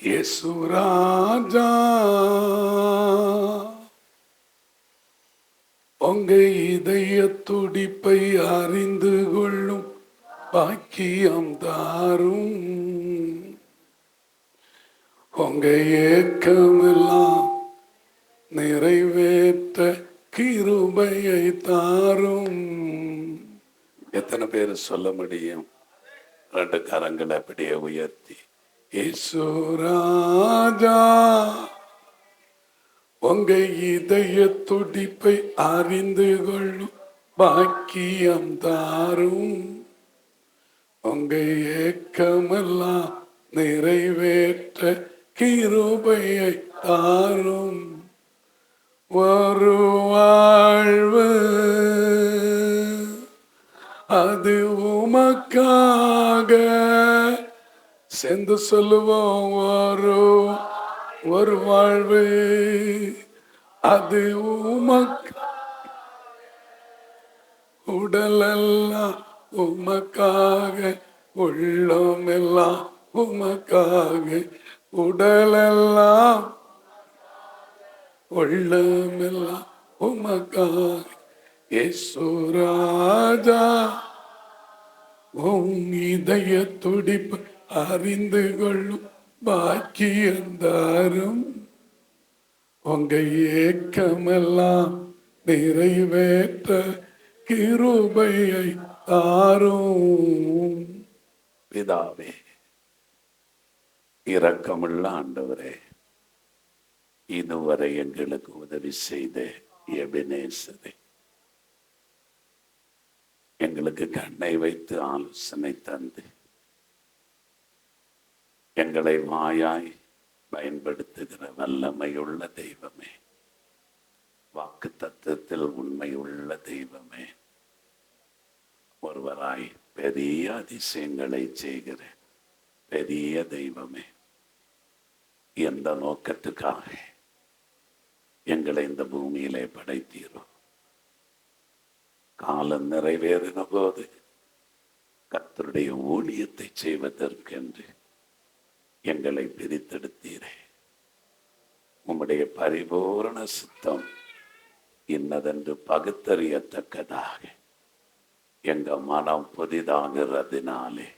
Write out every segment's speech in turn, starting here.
இயேசு ராஜா உங்க இதய துடிப்பை அறிந்து கொள்ளும் பாக்கியம் தாரும். உங்க ஏக்கமெல்லாம் நிறைவேற்ற கிருபையை தாரும். எத்தனை பேர் சொல்ல முடியும்? ரெண்டு கரங்களை அப்படியே உயர்த்தி, இயேசு ராஜா உங்க இதய துடிப்பை அறிந்து கொள்ளும் பாக்கியம் தாரும். உங்க ஏக்கமெல்லாம் நிறைவேற்ற கிருபையை தாரும். ஒரு வாழ்வு அது உமக்காக சேர்ந்து சொல்லுவோம். ஒரு வாழ்வு அது உமக்கு, உடலெல்லாம் உமக்காக, உள்ளமெல்லாம் உமக்காக, உடலெல்லாம் உள்ளமெல்லாம் உமக்காக. இயேசு ராஜா உன் இதய துடிப்பு அறிந்து கொள்ளும் பாக்கியந்தாரும். உங்க ஏக்கமெல்லாம் நிறைவேற்ற கிருபையை தாரும். பிதாவே, இரக்கமுள்ள ஆண்டவரே, இதுவரை எங்களுக்கு உதவி செய்த எபினேசரே, எங்களுக்கு கண்ணை வைத்து ஆலோசனை தந்து எங்களை வாயாய் பயன்படுத்துகிற வல்லமையுள்ள தெய்வமே, வாக்கு தத்துவத்தில் உண்மையுள்ள தெய்வமே, ஒருவராய் பெரிய அதிசயங்களை செய்கிற பெரிய தெய்வமே, எந்த நோக்கத்துக்காக எங்களை இந்த பூமியிலே படைத்தீரோ, காலம் நிறைவேறின போது கர்த்தருடைய ஊழியத்தை செய்வதற்கென்று எங்களை பிரித்தெடுத்தீரே. உம்முடைய பரிபூரண சித்தம் இன்னதென்று பகுத்தறியத்தக்கதாக எங்க மனம் புதிதாகிறதுனாலே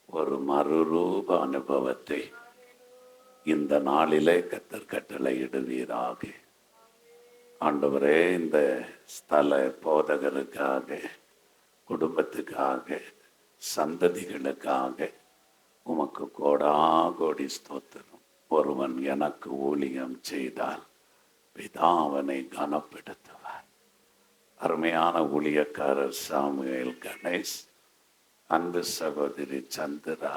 ஒரு மறுரூப அனுபவத்தை இந்த நாளிலே கர்த்தர் கட்டளையிடுவீராக. ஆண்டவரே, இந்த ஸ்தல போதகருக்காக, குடும்பத்துக்காக, சந்ததிகளுக்காக உமக்கு கோடா கோடி ஸ்தோத்திரம். ஒருவன் எனக்கு ஊழியம் செய்தால் பிதா அவனை கனப்படுத்துவார். அருமையான ஊழியக்காரர் சாமுவேல் கணேஷ், அன்பு சகோதரி சந்திரா,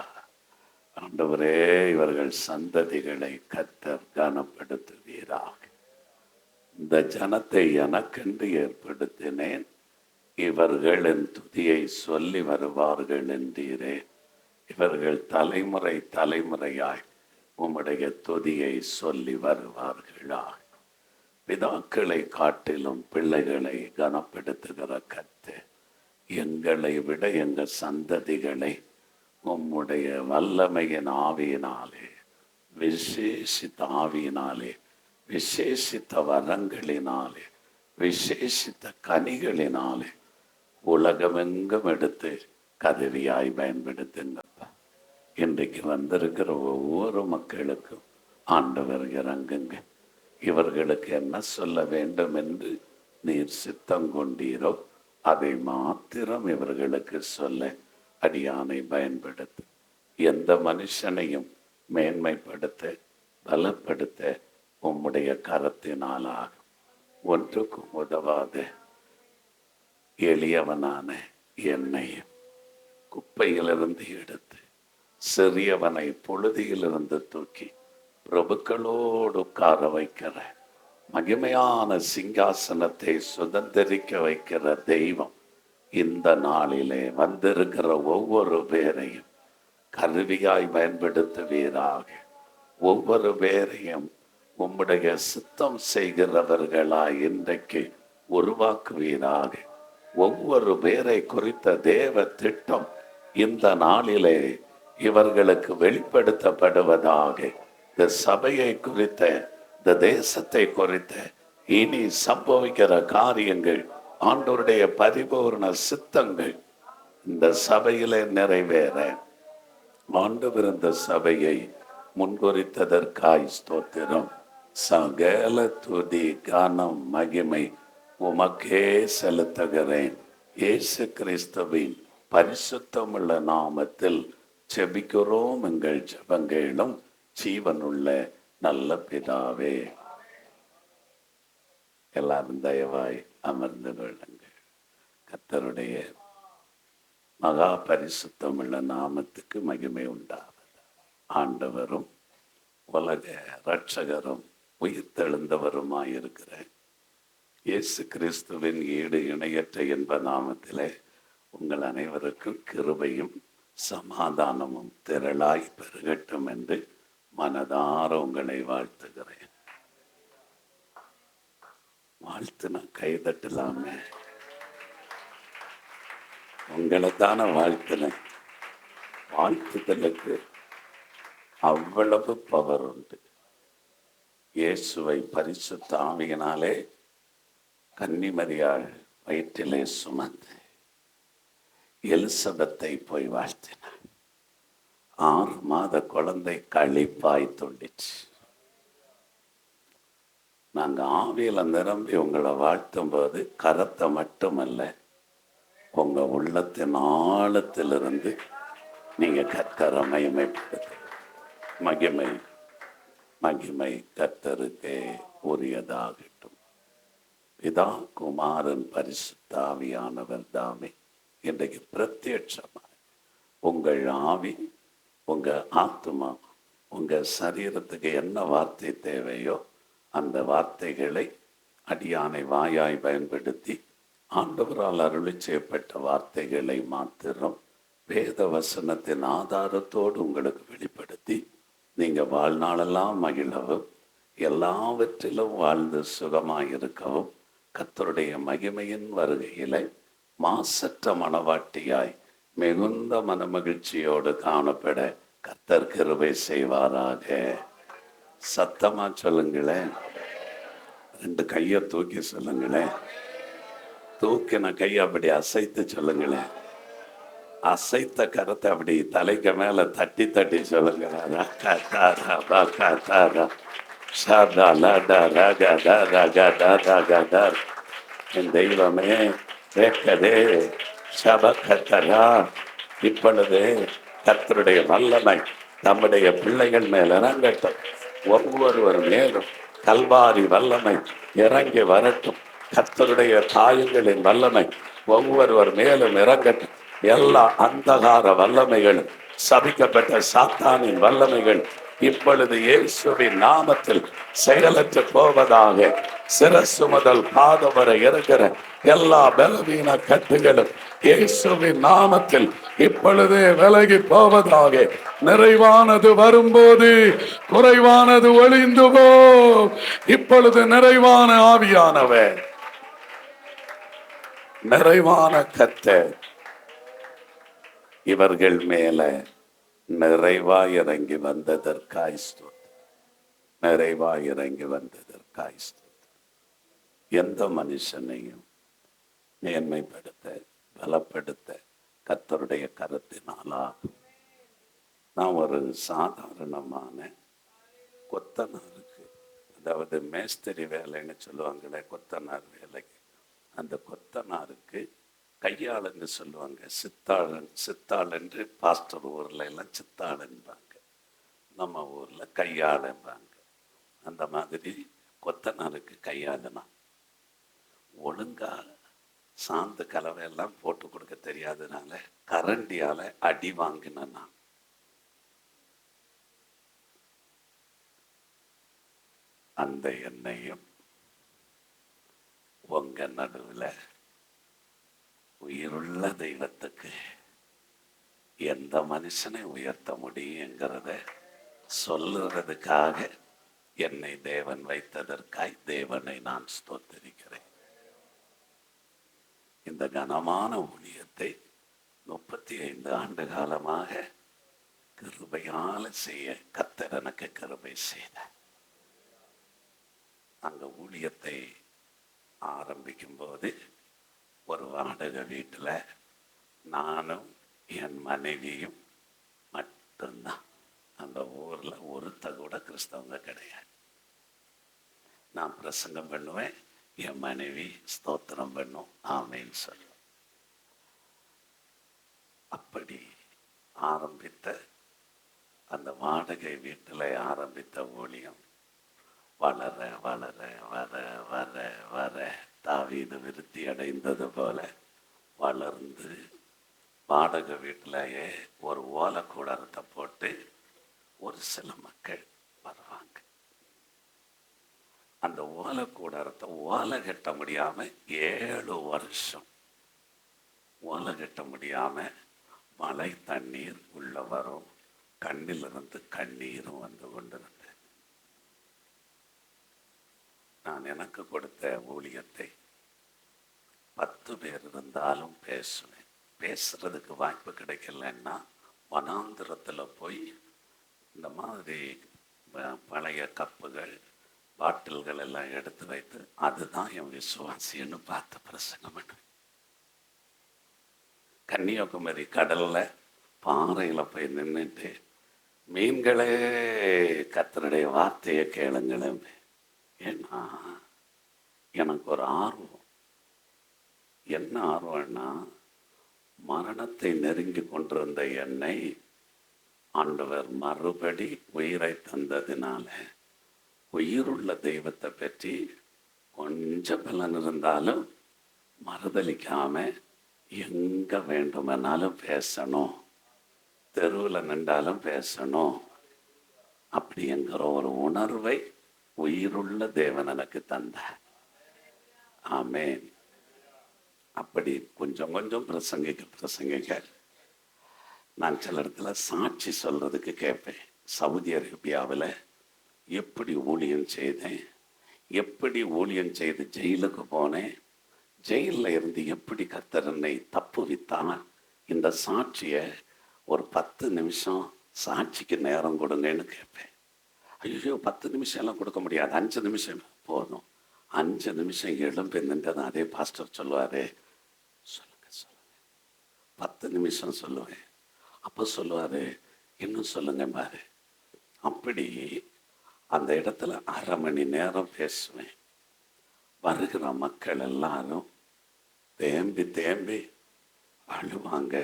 ஆண்டவரே, இவர்கள் சந்ததிகளை கர்த்தர் கனப்படுத்துவீராக. இந்த ஜனத்தை எனக்கென்று ஏற்படுத்தினேன், இவர்கள் என் துதியை சொல்லி வருவார்கள் என்றீரே. இவர்கள் தலைமுறை தலைமுறையாய் உம்முடைய துதியை சொல்லி வருவார்களாக. பிதாக்களை காட்டிலும் பிள்ளைகளை கனப்படுத்துகிற கர்த்தர், எங்களை விட எங்கள் சந்ததிகளை உம்முடைய வல்லமையின் ஆவியினாலே, விசேஷித்த ஆவியினாலே, விசேஷித்த வரங்களினாலே, விசேஷித்த கனிகளினாலே உலகமெங்கும் எடுத்து கருவியாய் பயன்படுத்துங்கப்பா. இன்றைக்கு வந்திருக்கிற ஒவ்வொரு மக்களுக்கும் ஆண்டவர் இறங்குங்க. இவர்களுக்கு என்ன சொல்ல வேண்டும் என்று நீர் சித்தம் கொண்டீரோ அதை மாத்திரம் இவர்களுக்கு சொல்ல அடியானை பயன்படுத்து. எந்த மனுஷனையும் மேன்மைப்படுத்த, பலப்படுத்த உம்முடைய கரத்தினாலாக. ஒன்றுக்கும் உதவாத எளியவனான என்னையும் குப்பையிலிருந்து எடுத்து சிறியவனை பொழுதியிலிருந்து தூக்கி பிரபுக்களோடு உட்கார வைக்கிற மகிமையான சிங்காசனத்தை சுதந்திரிக்க வைக்கிற தெய்வம் இந்த நாளிலே வந்திருக்கிற ஒவ்வொரு பேரையும் கருவியாய் பயன்படுத்துவீராக. ஒவ்வொரு பேரையும் உம்முடைய சித்தம் செய்கிறவர்களாய் இன்றைக்கு உருவாக்குவீராக. ஒவ்வொரு பேரை குறித்த தேவ திட்டம் இந்த நாளிலே இவர்களுக்கு வெளிப்படுத்தப்படுவதாக. இந்த சபையை குறித்த, இந்த தேசத்தை குறித்த இனி சம்பவிக்கிற காரியங்கள், ஆண்டவருடைய பரிபூர்ண சித்தங்கள் இந்த சபையிலே நிறைவேற ஆண்டவர் இந்த சபையை முன்குறித்ததற்காய் ஸ்தோத்திரம். சகல துதி கனம் மகிமை உமக்கே செலுத்துகிறேன். இயேசு கிறிஸ்துவின் பரிசுத்தமுள்ள நாமத்தில் செபிக்கிறோம். எங்கள் ஜெபங்களும் ஜீவனுள்ள நல்ல பிதாவே. எல்லாரும் தயவாய் அமர்ந்து கொள்ளுங்கள். கர்த்தருடைய மகா பரிசுத்தமுள்ள நாமத்துக்கு மகிமை உண்டாவது. ஆண்டவரும் உலக இரட்சகரும் உயிர்த்தெழுந்தவருமாயிருக்கிற இயேசு கிறிஸ்துவின் ஈடு இணையற்ற என்ப நாமத்திலே உங்கள் அனைவருக்கும் கிருபையும் சமாதானமும் திரளாய் பெருகட்டும் என்று மனதார உங்களை வாழ்த்துகிறேன். வாழ்த்துனா கைதட்டலாமே. உங்களை தானே வாழ்த்துனேன். வாழ்த்துதலுக்கு அவ்வளவு பவர் உண்டு. இயேசுவை பரிசுத்த ஆவியினாலே கன்னிமரியாள் வயிற்றிலே சுமந்து எலிசபெத்தை போய் வாழ்த்தினார். 6 மாத குழந்தை களிப்பாய் துண்டிச்சு. நாங்கள் ஆவியில நிரம்பி உங்களை வாழ்த்தும் போது கரத்தை மட்டுமல்ல, உங்க உள்ளத்தின் ஆழத்திலிருந்து நீங்க கர்த்தரை மகிமைப்படுத்த. மகிமை மகிமை கர்த்தருக்கே உரியதாகட்டும். பிதா குமாரன் பரிசுத்த ஆவியானவர் தாமே இன்றைக்கு பிரத்யட்சமாக உங்கள் ஆவி, உங்க ஆத்மா, உங்க சரீரத்துக்கு என்ன வார்த்தை தேவையோ அந்த வார்த்தைகளை அடியானை வாயாய் பயன்படுத்தி ஆண்டவரால் அருளி செய்யப்பட்ட வார்த்தைகளை மாத்திரம் வேத வசனத்தின் ஆதாரத்தோடு உங்களுக்கு வெளிப்படுத்தி நீங்க வாழ்நாளெல்லாம் மகிழவும், எல்லாவற்றிலும் வாழ்ந்து சுகமாயிருக்கவும், கர்த்தருடைய மகிமையின் வருகையில மாசற்ற மனவாட்டியாய் மிகுந்த மனமகிழ்ச்சியோடு காணப்பட கர்த்தர் கிருபை செய்வாராக. சத்தமா சொல்லுங்களேன். 2 கையை தூக்கி சொல்லுங்களேன். தூக்கின கையை அப்படி அசைத்து சொல்லுங்களேன். அசைத்த கரத்தை அப்படி தலைக்கு மேல தட்டி தட்டி சொல்லுங்களேன். என் தெய்வமே வேக்கதே சபகத்தரா. இப்பொழுது கர்த்தருடைய வல்லமை நம்முடைய பிள்ளைகள் மேல் இறங்கட்டும். ஒவ்வொருவர் மேலும் கல்வாரி வல்லமை இறங்கி வரட்டும். கர்த்தருடைய தாயங்களின் வல்லமை ஒவ்வொருவர் மேலும் இறங்கட்டும். எல்லா அந்தகார வல்லமைகளும், சபிக்கப்பட்ட சாத்தானின் வல்லமைகள் இப்பொழுது இயேசுவின் நாமத்தில் செயலற்று போவதாக. சிரசு முதல் பாதம் வரை இருக்கிற எல்லா பலவீன கட்டுகளும் இயேசுவின் நாமத்தில் இப்பொழுதே விலகி போவதாக. நிறைவானது வரும்போது குறைவானது ஒளிந்து போ. இப்பொழுது நிறைவான ஆவியானவர், நிறைவான கர்த்தர் இவர்கள் மேல நிறைவாய் இறங்கி வந்ததற்காய் ஸ்தோத்திரம். நிறைவாய் இறங்கி வந்ததற்காய் ஸ்தோத்திரம். எந்த மனுஷனையும் மேன்மைப்படுத்த, பலப்படுத்த கர்த்தருடைய கரத்தினாலாகும். நான் ஒரு சாதாரணமான கொத்தனாருக்கு, அதாவது மேஸ்திரி வேலைன்னு சொல்லுவாங்களே கொத்தனார் வேலைக்கு, அந்த கொத்தனாருக்கு கையாளுன்னு சொல்லுவாங்க. சித்தாள் என்று பாஸ்டர் ஊர்ல எல்லாம் சித்தாளுன்பாங்க, நம்ம ஊர்ல கையாளும்பாங்க. அந்த மாதிரி கொத்தனாருக்கு கையாளுனா ஒழுங்கா சாந்து கலவை எல்லாம் போட்டு கொடுக்க தெரியாதனால கரண்டியால அடி வாங்கினா. அந்த எண்ணெயும் உங்க நடுவில் உயிருள்ள தெய்வத்துக்கு எந்த மனுஷனை உயர்த்த முடியுங்கிறத சொல்லுறதுக்காக என்னை தேவன் வைத்ததற்காய் தேவனை நான் ஸ்தோத்திரிக்கிறேன். இந்த கனமான ஊழியத்தை 35 ஆண்டு காலமாக கிருபையால செய்ய கர்த்தர் எனக்கு கிருபை செய்த. அங்க ஊழியத்தை ஆரம்பிக்கும் போது ஒரு வாடகை வீட்டில் நானும் என் மனைவியும் மட்டும்தான். அந்த ஊரில் ஒருத்த கூட கிறிஸ்தவங்க கிடையாது. நான் பிரசங்கம் பண்ணுவேன், என் மனைவி ஸ்தோத்திரம் பண்ணும், ஆமேன்னு சொல்லுவேன். அப்படி ஆரம்பித்த அந்த வாடகை வீட்டில் ஆரம்பித்த ஊழியம் வளர வளர வர வர வர தாவீது விருத்தி அடைந்தது போல வளர்ந்து வாடகை வீட்டிலேயே ஒரு ஓலை கூடாரத்தை போட்டு ஒரு சில மக்கள் வருவாங்க. அந்த ஓலை கூடாரத்தை ஓலை கட்ட முடியாம 7 வருஷம் ஓலை கட்ட முடியாம மழை தண்ணீர் உள்ள வரும், கண்ணிலிருந்து கண்ணீரும் வந்து கொண்டிருந்தது. நான் எனக்கு கொடுத்த ஊழியத்தை 10 பேர் இருந்தாலும் பேசுவேன். பேசுறதுக்கு வாய்ப்பு கிடைக்கலன்னா வனாந்திரத்தில் போய் இந்த மாதிரி பழைய கப்புகள் பாட்டில்கள் எல்லாம் எடுத்து வைத்து அதுதான் என் விசுவாசின்னு பார்த்து பிரசங்கம் பண்ணுவேன். கன்னியாகுமரி கடல்ல பாறையில் போய் நின்றுட்டு, மீன்களே கர்த்தருடைய வார்த்தையை கேளுங்களேன். ஏன்னா எனக்கு ஒரு ஆர்வம். என்ன ஆர்வம்னா, மரணத்தை நெருங்கி கொண்டிருந்த என்னை ஆண்டவர் மறுபடி உயிரை தந்ததினால உயிருள்ள தெய்வத்தை பற்றி கொஞ்சம் பலன் இருந்தாலும் மறுதளிக்காம எங்க வேண்டுமென்னாலும் பேசணும், தெருவில் நின்றாலும் பேசணும் அப்படிங்கிற ஒரு உணர்வை உயிருள்ள தேவன் எனக்கு தந்த. ஆமேன். அப்படி கொஞ்சம் கொஞ்சம் பிரசங்கிக்க நான் சில இடத்துல சாட்சி சொல்றதுக்கு கேட்பேன். சவுதி அரேபியாவில் எப்படி ஊழியம் செய்தேன், எப்படி ஊழியம் செய்து ஜெயிலுக்கு போனேன், ஜெயிலில் இருந்து எப்படி கர்த்தர் என்னை தப்புவித்தான், இந்த சாட்சியை ஒரு 10 நிமிஷம் சாட்சிக்கு நேரம் கொடுங்கன்னு கேட்பேன். ஐயோ 10 நிமிஷம் எல்லாம் கொடுக்க முடியாது, 5 நிமிஷம் போதும். 5 நிமிஷம் எழும்பி நின்றதான் அதே பாஸ்டர் சொல்லுவாரு, சொல்லுங்க 10 நிமிஷம் சொல்லுவேன். அப்போ சொல்லுவாரு, இன்னும் சொல்லுங்க பாரு. அப்படி அந்த இடத்துல 1/2 மணி நேரம் பேசுவேன். வருகிற மக்கள் எல்லாரும் தேம்பி தேம்பி அழுவாங்க,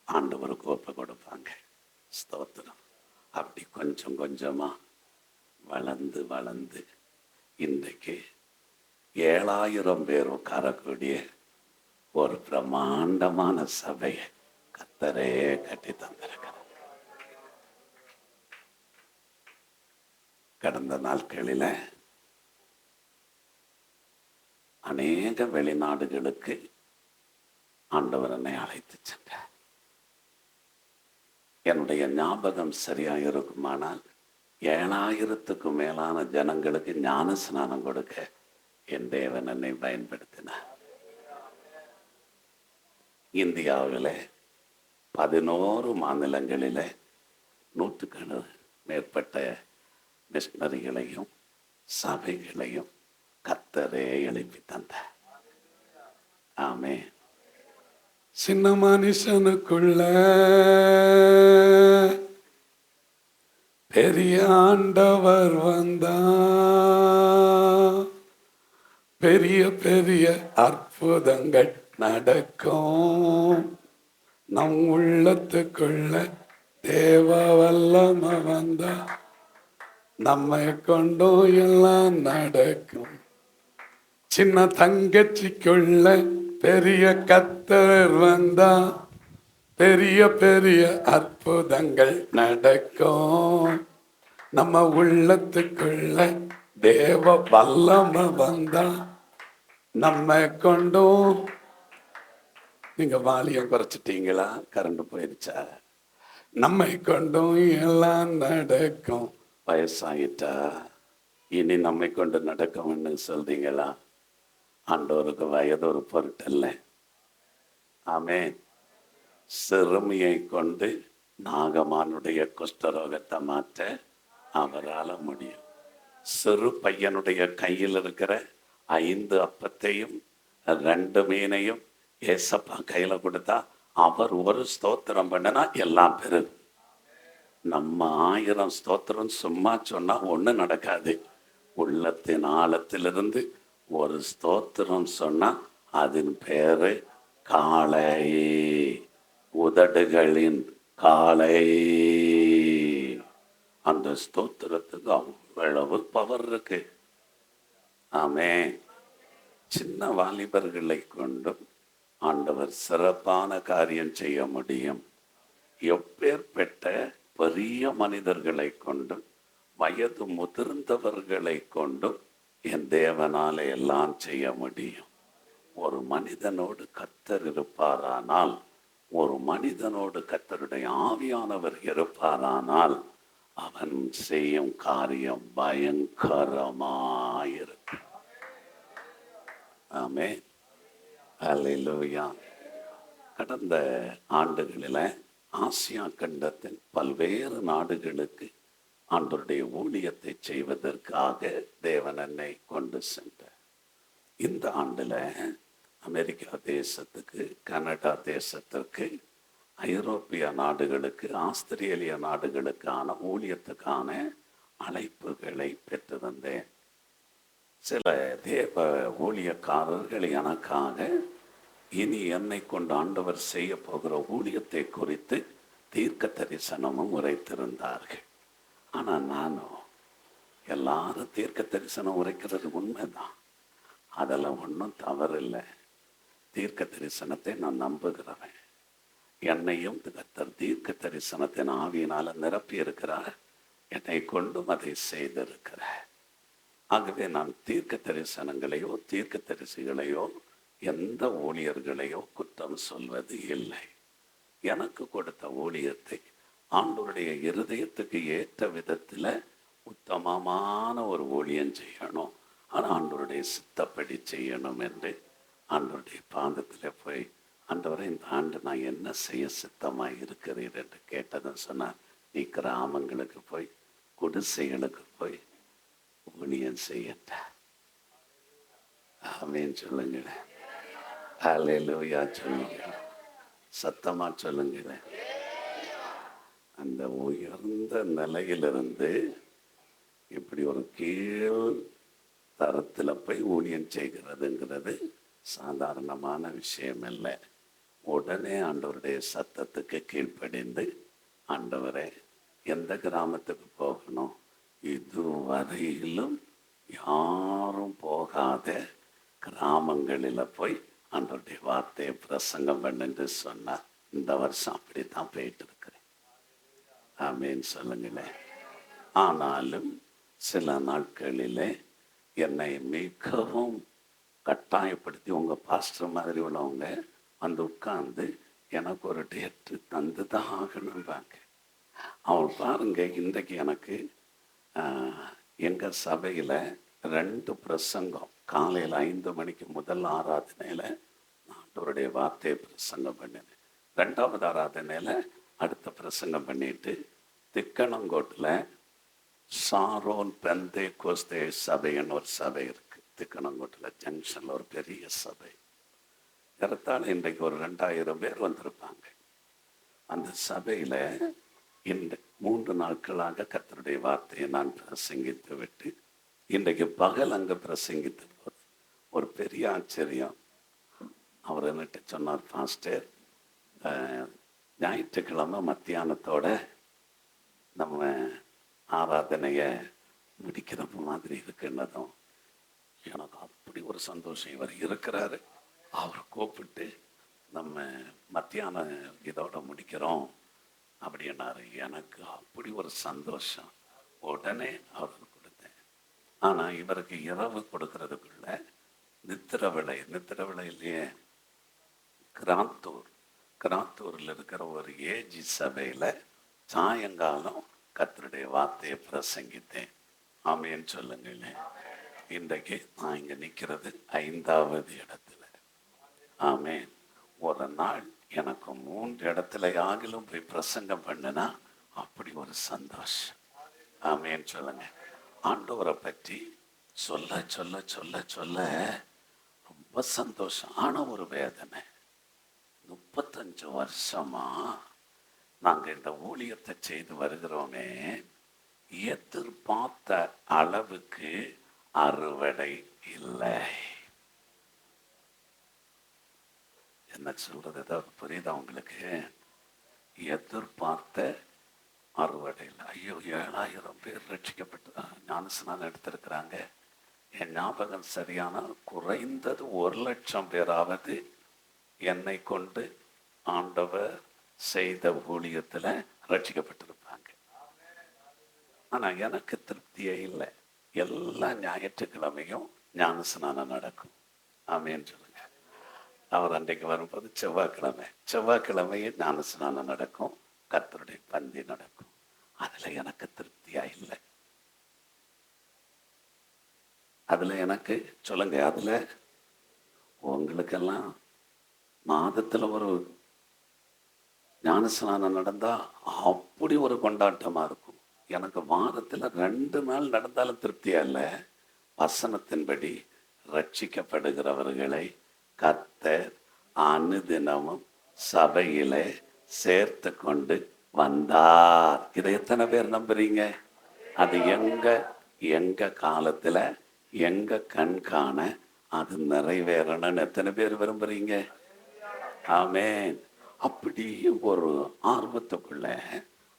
ஆண்டவருக்கு ஒப்பு கொடுப்பாங்க. ஸ்தோத்திரம். அப்படி கொஞ்சம் கொஞ்சமா வளர்ந்து வளர்ந்து இன்றைக்கு 7000 பேர் உட்காரக்கூடிய ஒரு பிரமாண்டமான சபையை கர்த்தரே கட்டி தந்திருக்கிறார். கடந்த நாட்களில் அநேக வெளிநாடுகளுக்கு ஆண்டவர் என்னை அழைத்து சென்றார். என்னுடைய ஞாபகம் சரியாக இருக்குமானால் 7000க்கும் மேலான ஜனங்களுக்கு ஞான ஸ்நானம் கொடுக்க என் தேவன் என்னை பயன்படுத்தினார். இந்தியாவில் 11 மாநிலங்களில் 100க்கு மேற்பட்ட மிஷனரிகளையும் சபைகளையும் கர்த்தரே எழுப்பி தந்த. ஆமே. சின்ன மனுஷனுக்குள்ள பெரிய ஆண்டவர் வந்தா, பெரிய பெரிய அற்புதங்கள் நடக்கும். நம் உள்ளத்துக்குள்ள தேவ வல்லமை வந்தா நம்மை கொண்டும் எல்லாம் நடக்கும். சின்ன தங்கச்சிக்குள்ள பெரிய கர்த்தர் வந்தா பெரிய பெரிய அற்புதங்கள் நடக்கும். நம்ம உள்ளத்துக்குள்ள தேவ வல்லமை வந்தா நம்மை கொண்டும். நீங்க வாலியம் குறைச்சிட்டீங்களா? கரண்ட் போயிடுச்சா? நம்மை கொண்டும் எல்லாம் நடக்கும். வயசாகிட்டா இனி நம்மை கொண்டு நடக்கும்னு சொல்றீங்களா? ஆண்டவருக்கு வயது ஒரு பொருட்டல்ல. ஆமே. சிறுமியை கொண்டு நாகமானுடைய குஷ்டரோகத்தை மாற்ற அவரால் முடியும். சிறு பையனுடைய கையில் இருக்கிற 5 அப்பத்தையும் 2 மீனையும் ஏசப்பா கையில் கொடுத்தா அவர் ஒரு ஸ்தோத்திரம் பண்ணினா எல்லாம் பெருகும். நம்ம 1000 ஸ்தோத்திரம் சும்மா சொன்னா ஒன்றும் நடக்காது. உள்ளத்தின் ஆழத்திலிருந்து ஒரு ஸ்தோத்திரம் சொன்னா அதன் பேரு காளை, உதடுகளின் காளை. அந்த ஸ்தோத்திரத்துக்கு அவ்வளவு பவர் இருக்கு. ஆமே. சின்ன வாலிபர்களை கொண்டும் ஆண்டவர் சிறப்பான காரியம் செய்ய முடியும். எப்பேற்பட்ட பெரிய மனிதர்களை கொண்டும் வயது முதிர்ந்தவர்களை கொண்டும் என் தேவனால எல்லாம் செய்ய முடியும். ஒரு மனிதனோடு கர்த்தர் இருப்பாரானால், ஒரு மனிதனோடு கர்த்தருடைய ஆவியானவர் இருப்பாரானால் அவன் செய்யும் காரியம் பயங்கரமாயிருக்கும். ஆமே. அல்லேலூயா. கடந்த ஆண்டுகளில் ஆசியா கண்டத்தின் பல்வேறு நாடுகளுக்கு ஆண்டவருடைய ஊழியத்தை செய்வதற்காக தேவன் என்னை கொண்டு சென்றார். இந்த ஆண்டில் அமெரிக்கா தேசத்துக்கு, கனடா தேசத்திற்கு, ஐரோப்பிய நாடுகளுக்கு, ஆஸ்திரேலிய நாடுகளுக்கான ஊழியத்துக்கான அழைப்புகளை பெற்றிருந்தேன். சில தேவ ஊழியக்காரர்கள் எனக்காக இனி என்னை கொண்டு ஆண்டவர் செய்ய போகிற ஊழியத்தை குறித்து தீர்க்க தரிசனமும் உரைத்திருந்தார்கள். ஆனால் நானும் எல்லாரும் தீர்க்க தரிசனம் உரைக்கிறது உண்மைதான், அதெல்லாம் ஒன்றும் தவறில்லை. தீர்க்க தரிசனத்தை நான் நம்புகிறவன். என்னையும் கர்த்தர் தீர்க்க தரிசனத்தின் ஆவியினால் நிரப்பி இருக்கிறார், என்னை கொண்டும் அதை செய்திருக்கிறார். ஆகவே நான் தீர்க்க தரிசனங்களையோ தீர்க்க தரிசிகளையோ எந்த ஊழியர்களையோ குற்றம் சொல்வது இல்லை. எனக்கு கொடுத்த ஊழியத்தை ஆண்டவருடைய இருதயத்துக்கு ஏற்ற விதத்தில் உத்தமமான ஒரு ஊழியம் செய்யணும், ஆனால் ஆண்டவருடைய சித்தப்படி செய்யணும் என்று ஆண்டவருடைய பாதத்தில் போய், ஆண்டவரை இந்த ஆண்டு நான் என்ன செய்ய சித்தமாக இருக்கிறீர் என்று கேட்டதுன்னு சொன்னால், நீ கிராமங்களுக்கு போய் குடிசைகளுக்கு போய் ஊழியம் செய்யட்ட. ஆமேன்னு சொல்லுங்களேன். அல்லேலூயா சொல்லுங்க, சத்தமா சொல்லுங்களேன். அந்த உயர்ந்த நிலையிலிருந்து இப்படி ஒரு கீழ் தரத்தில் போய் ஊழியம் செய்கிறதுங்கிறது சாதாரணமான விஷயம் இல்லை. உடனே ஆண்டவருடைய சத்தத்துக்கு கீழ்ப்படிந்து, ஆண்டவரே எந்த கிராமத்துக்கு போகணும், இதுவரையிலும் யாரும் போகாத கிராமங்களில் போய் ஆண்டவருடைய வார்த்தையை பிரசங்கம் பண்ணுன்னு சொன்னார். இந்த வருஷம் அப்படித்தான் போயிட்டு இருக்கிறேன். ஆமேன்னு சொல்லுங்களேன். ஆனாலும் சில நாட்களிலே என்னை மிகவும் கட்டாயப்படுத்தி உங்கள் பாஸ்டர் மாதிரி உள்ளவங்க வந்து உட்கார்ந்து எனக்கு ஒரு டேட்டு தந்து தான் ஆகணும்பாங்க. அவள் பாருங்க, இன்றைக்கு எனக்கு எங்கள் சபையில் 2 பிரசங்கம். காலையில் 5 மணிக்கு முதல் ஆராதனையில் ஆண்டவருடைய வார்த்தையை பிரசங்கம் பண்ணினேன். 2வது ஆராதனையில் அடுத்த பிரசங்கம் பண்ணிட்டு திக்கணங்கோட்டில் சாரோன் பெந்தே கோஸ்தே சபைன்னு ஒரு சபை இருக்குது. திக்கணங்கோட்டில் ஜங்ஷனில் ஒரு பெரிய சபை. ஏறத்தாழ இன்றைக்கு ஒரு 2000 பேர் வந்திருப்பாங்க. அந்த சபையில் இந்த 3 நாட்களாக கர்த்தருடைய வார்த்தையை நான் பிரசங்கித்து விட்டு இன்றைக்கு பகல் அங்கே பிரசங்கித்த போது ஒரு பெரிய ஆச்சரியம். அவர் என்னட்டு சொன்னார், பாஸ்டர் ஞாயிற்றுக்கிழமை மத்தியானத்தோட நம்ம ஆராதனையை முடிக்கிற மாதிரி இருக்குன்னதும் எனக்கு அப்படி ஒரு சந்தோஷம். இவர் இருக்கிறாரு, அவர் கூப்பிட்டு நம்ம மத்தியான இதோட முடிக்கிறோம் அப்படின்னாரு. எனக்கு அப்படி ஒரு சந்தோஷம். உடனே அவருக்கு கொடுத்தேன். ஆனால் இவருக்கு இரவு கொடுக்கறதுக்குள்ள நித்திர விலையிலேயே கிராத்தூரில் இருக்கிற ஒரு ஏஜி சபையில் சாயங்காலம் கர்த்தருடைய வார்த்தையை பிரசங்கித்தேன். ஆமேன்னு சொல்லுங்களேன். இன்றைக்கு நான் இங்கே நிற்கிறது 5வது இடத்துல. ஆமேன். ஒரு நாள் எனக்கு 3 இடத்துல ஆகிலும் போய் பிரசங்கம் பண்ணுனா அப்படி ஒரு சந்தோஷம். ஆமேன்னு சொல்லுங்க. ஆண்டவரை பற்றி சொல்ல சொல்ல சொல்ல சொல்ல ரொம்ப சந்தோஷம். ஆனா ஒரு வேதனை. 35 வருஷமா நாங்க இந்த ஊழியத்தை செய்து வருகிறோமே, எதிர்பார்த்த அளவுக்கு அறுவடை இல்லை. என்ன சொல்றது, ஏதாவது புரியுதா உங்களுக்கு? எதிர்பார்த்த அறுவடை இல்லை. ஐயோ, 7000 பேர் ரட்சிக்கப்பட்டு ஞானஸ்நானம் எடுத்திருக்கிறாங்க. என் ஞாபகம் சரியான குறைந்தது 1,00,000 பேராவது என்னை கொண்டு ஆண்டவர் செய்த ஊழியத்துல ரட்சிக்கப்பட்டிருப்பாங்க. ஆனா எனக்கு திருப்தியே இல்லை. எல்லா ஞாயிற்றுக்கிழமையும் ஞானஸ்நானம் நடக்கும். ஆமேன்னு சொல்லுங்க. அவர் அன்றைக்கு வரும்போது செவ்வாய்க்கிழமையே ஞானஸ்நானம் நடக்கும், கர்த்தருடைய பந்தி நடக்கும். அதுல எனக்கு திருப்தியா இல்லை. அதுல எனக்கு சொல்லுங்க, அதுல உங்களுக்கெல்லாம் மாதத்துல ஒரு ஞானஸ்நானம் நடந்தா அப்படி ஒரு கொண்டாட்டமா இருக்கும். எனக்கு வாரத்துல 2 நாள் நடந்தாலும் திருப்தியா இல்லை. வசனத்தின்படி ரட்சிக்கப்படுகிறவர்களை கர்த்தர் அனுதினமும் சபையிலே சேர்த்து கொண்டு வந்தார். இதை எத்தனை பேர் நம்புறீங்க? அது எங்க காலத்துல எங்க கண் காண அது நிறைவேறணும்னு எத்தனை பேர் விரும்புறீங்க? ஆமேன். அப்படி ஒரு ஆர்வத்துக்குள்ள,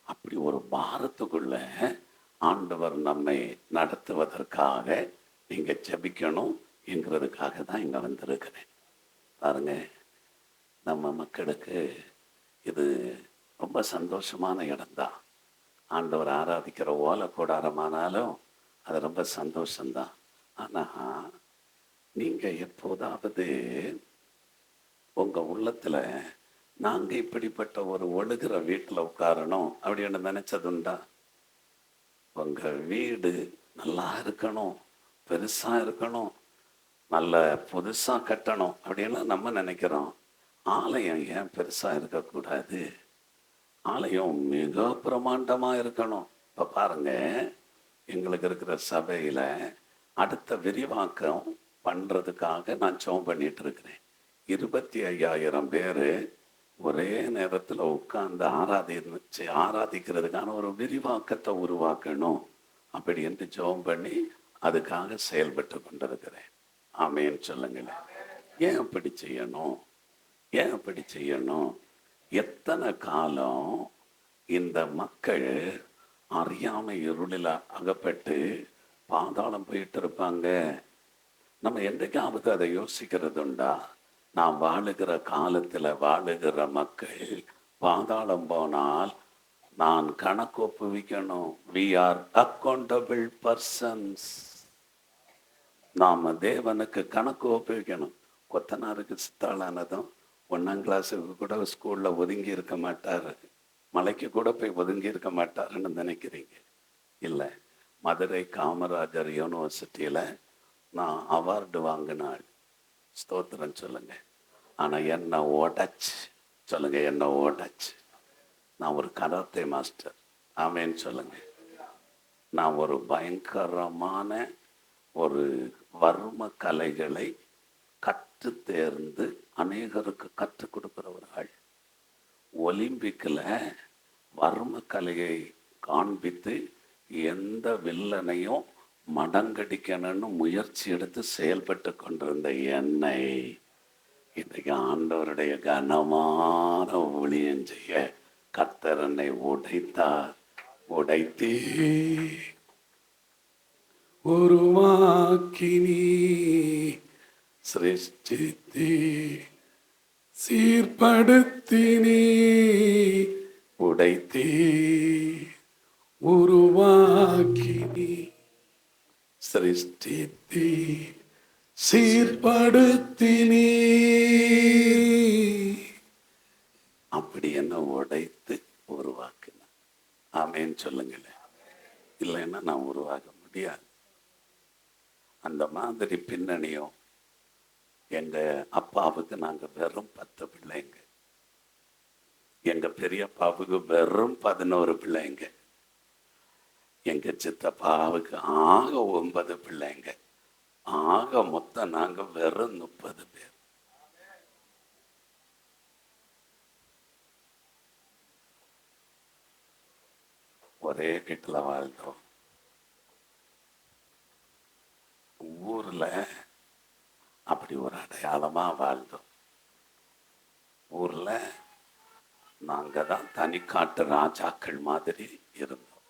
அப்படி ஒரு பாரத்துக்குள்ள ஆண்டவர் நம்மை நடத்துவதற்காக நீங்க ஜெபிக்கணும் என்கிறதுக்காக தான் இங்க வந்திருக்கிறேன். பாருங்க, நம்ம மக்களுக்கு இது ரொம்ப சந்தோஷமான இடம்தான். ஆண்டவர் ஆராதிக்கிற ஓலை கூடாரமானாலும் அது ரொம்ப சந்தோஷம்தான். ஆனா நீங்க எப்போதாவது உங்க உள்ளத்துல நாங்க இப்படிப்பட்ட ஒரு ஒழுகிற வீட்டுல உட்காரணும் அப்படின்னு நினைச்சதுண்டா? உங்க வீடு நல்லா இருக்கணும், பெருசா இருக்கணும், நல்ல புதுசா கட்டணும் அப்படின்னு நம்ம நினைக்கிறோம். ஆலயம் ஏன் பெருசா இருக்கக்கூடாது? ஆலயம் மிக பிரமாண்டமா இருக்கணும். இப்ப பாருங்க, எங்களுக்கு இருக்கிற சபையில அடுத்த விரிவாக்கம் பண்றதுக்காக நான் ஜெபம் பண்ணிட்டு இருக்கிறேன். 25,000 பேரு ஒரே நேரத்துல உட்கார்ந்து ஆராதிக்கிறதுக்கான ஒரு விரிவாக்கத்தை உருவாக்கணும் அப்படி என்று ஜெபம் பண்ணி அதுக்காக செயல்பட்டு கொண்டிருக்கிறேன். ஆமேன்னு சொல்லுங்களேன். ஏன் அப்படி செய்யணும்? ஏன் அப்படி செய்யணும்? எத்தனை காலம் இந்த மக்கள் அறியாமை இருளில் அகப்பட்டு பாதாளம் போயிட்டு இருப்பாங்க? நம்ம என்றைக்காவது அதை யோசிக்கிறது உண்டா? நாம் வாழுகிற காலத்துல வாழுகிற மக்கள் பாதாளம் போனால் நான் கணக்கு ஒப்புவிக்கணும். we are accountable persons. நாம தேவனுக்கு கணக்கு ஒப்புவிக்கணும். கொத்தனாருக்கு சித்தாளானதும் 1ஆம் கிளாஸுக்கு கூட ஸ்கூல்ல ஒதுங்கி இருக்க மாட்டாரு, மலைக்கு கூட போய் ஒதுங்கி இருக்க மாட்டாருன்னு நினைக்கிறீங்க? இல்லை. மதுரை காமராஜர் யூனிவர்சிட்டியில நான் அவார்டு வாங்கினாள். ஸ்தோத்திரம் சொல்லுங்க. ஆனா என்ன ஓடச்சு சொல்லுங்க, என்ன ஓடச்சு. நான் ஒரு கராத்தே மாஸ்டர். ஆமேன்னு சொல்லுங்க. நான் ஒரு பயங்கரமான ஒரு வர்ம கலைகளை கற்று தேர்ந்து அநேகருக்கு கற்றுக் கொடுக்கிறவர்கள். ஒலிம்பிக்கில் வர்ம கலையை காண்பித்து எந்த வில்லனையும் மடங்கடிக்கணும்னு முயற்சி எடுத்து செயல்பட்டு கொண்டிருந்த என்னை இன்றைக்கு ஆண்டவருடைய கனமான ஊழியம் செய்ய கர்த்தர் என்னை உடைத்தார். உடைத்தீ உருவாக்கினி சிருஷ்டித்தி சீர்படுத்தினி உடைத்தீ உருவாக்கினி சிருஷ்டித்தி சீர்படுத்தினி. அப்படி என்ன உடைத்து உருவாக்குன. ஆமேன்னு சொல்லுங்களேன். இல்லைன்னா நான் உருவாக முடியாது. அந்த மாதிரி பின்னணியும் எங்க அப்பாவுக்கு நாங்க வெறும் 10 பிள்ளைங்க. எங்க பெரியப்பாவுக்கு வெறும் 11 பிள்ளைங்க, எங்க சித்தப்பாவுக்கு ஆக 9 பிள்ளைங்க. ஆக மொத்தம் நாங்க வெறும் 30 பேர். ஒரே வீட்டுல வாழ்ந்தோம். ஊர்ல அப்படி ஒரு அடையாளமா வாழ்ந்தோம். ஊர்ல நாங்க தான் தனிக்காட்டு ராஜாக்கள் மாதிரி இருந்தோம்.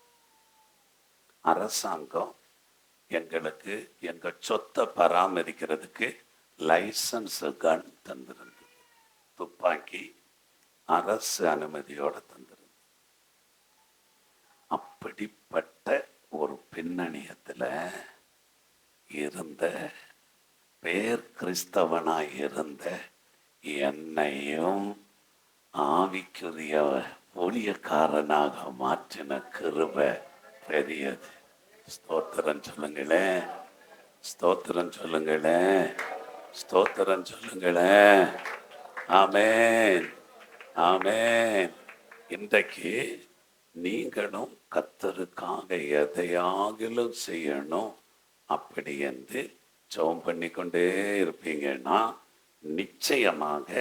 அரசாங்கம் எங்களுக்கு எங்க சொத்தை பராமரிக்கிறதுக்கு லைசன்ஸ் கன் தந்திருந்தது. துப்பாக்கி அரசு அனுமதியோட தந்திருந்தது. அப்படிப்பட்ட ஒரு பின்னணியத்துல இருந்த பேர் கிறிஸ்தவனாய் இருந்த என்னையும் ஆவிக்குரிய ஊழியக்காரனாக மாற்றின கிருபை பெரியது. ஸ்தோத்திரம் சொல்லுங்களேன், ஸ்தோத்திரம் சொல்லுங்களேன், ஸ்தோத்திரம் சொல்லுங்களேன். ஆமென், ஆமென். இன்றைக்கு நீங்களும் கர்த்தருக்காக எதையாகிலும் செய்யணும் அப்படி என்று ஜெபம் பண்ணிக்கொண்டே இருப்பீங்கன்னா நிச்சயமாக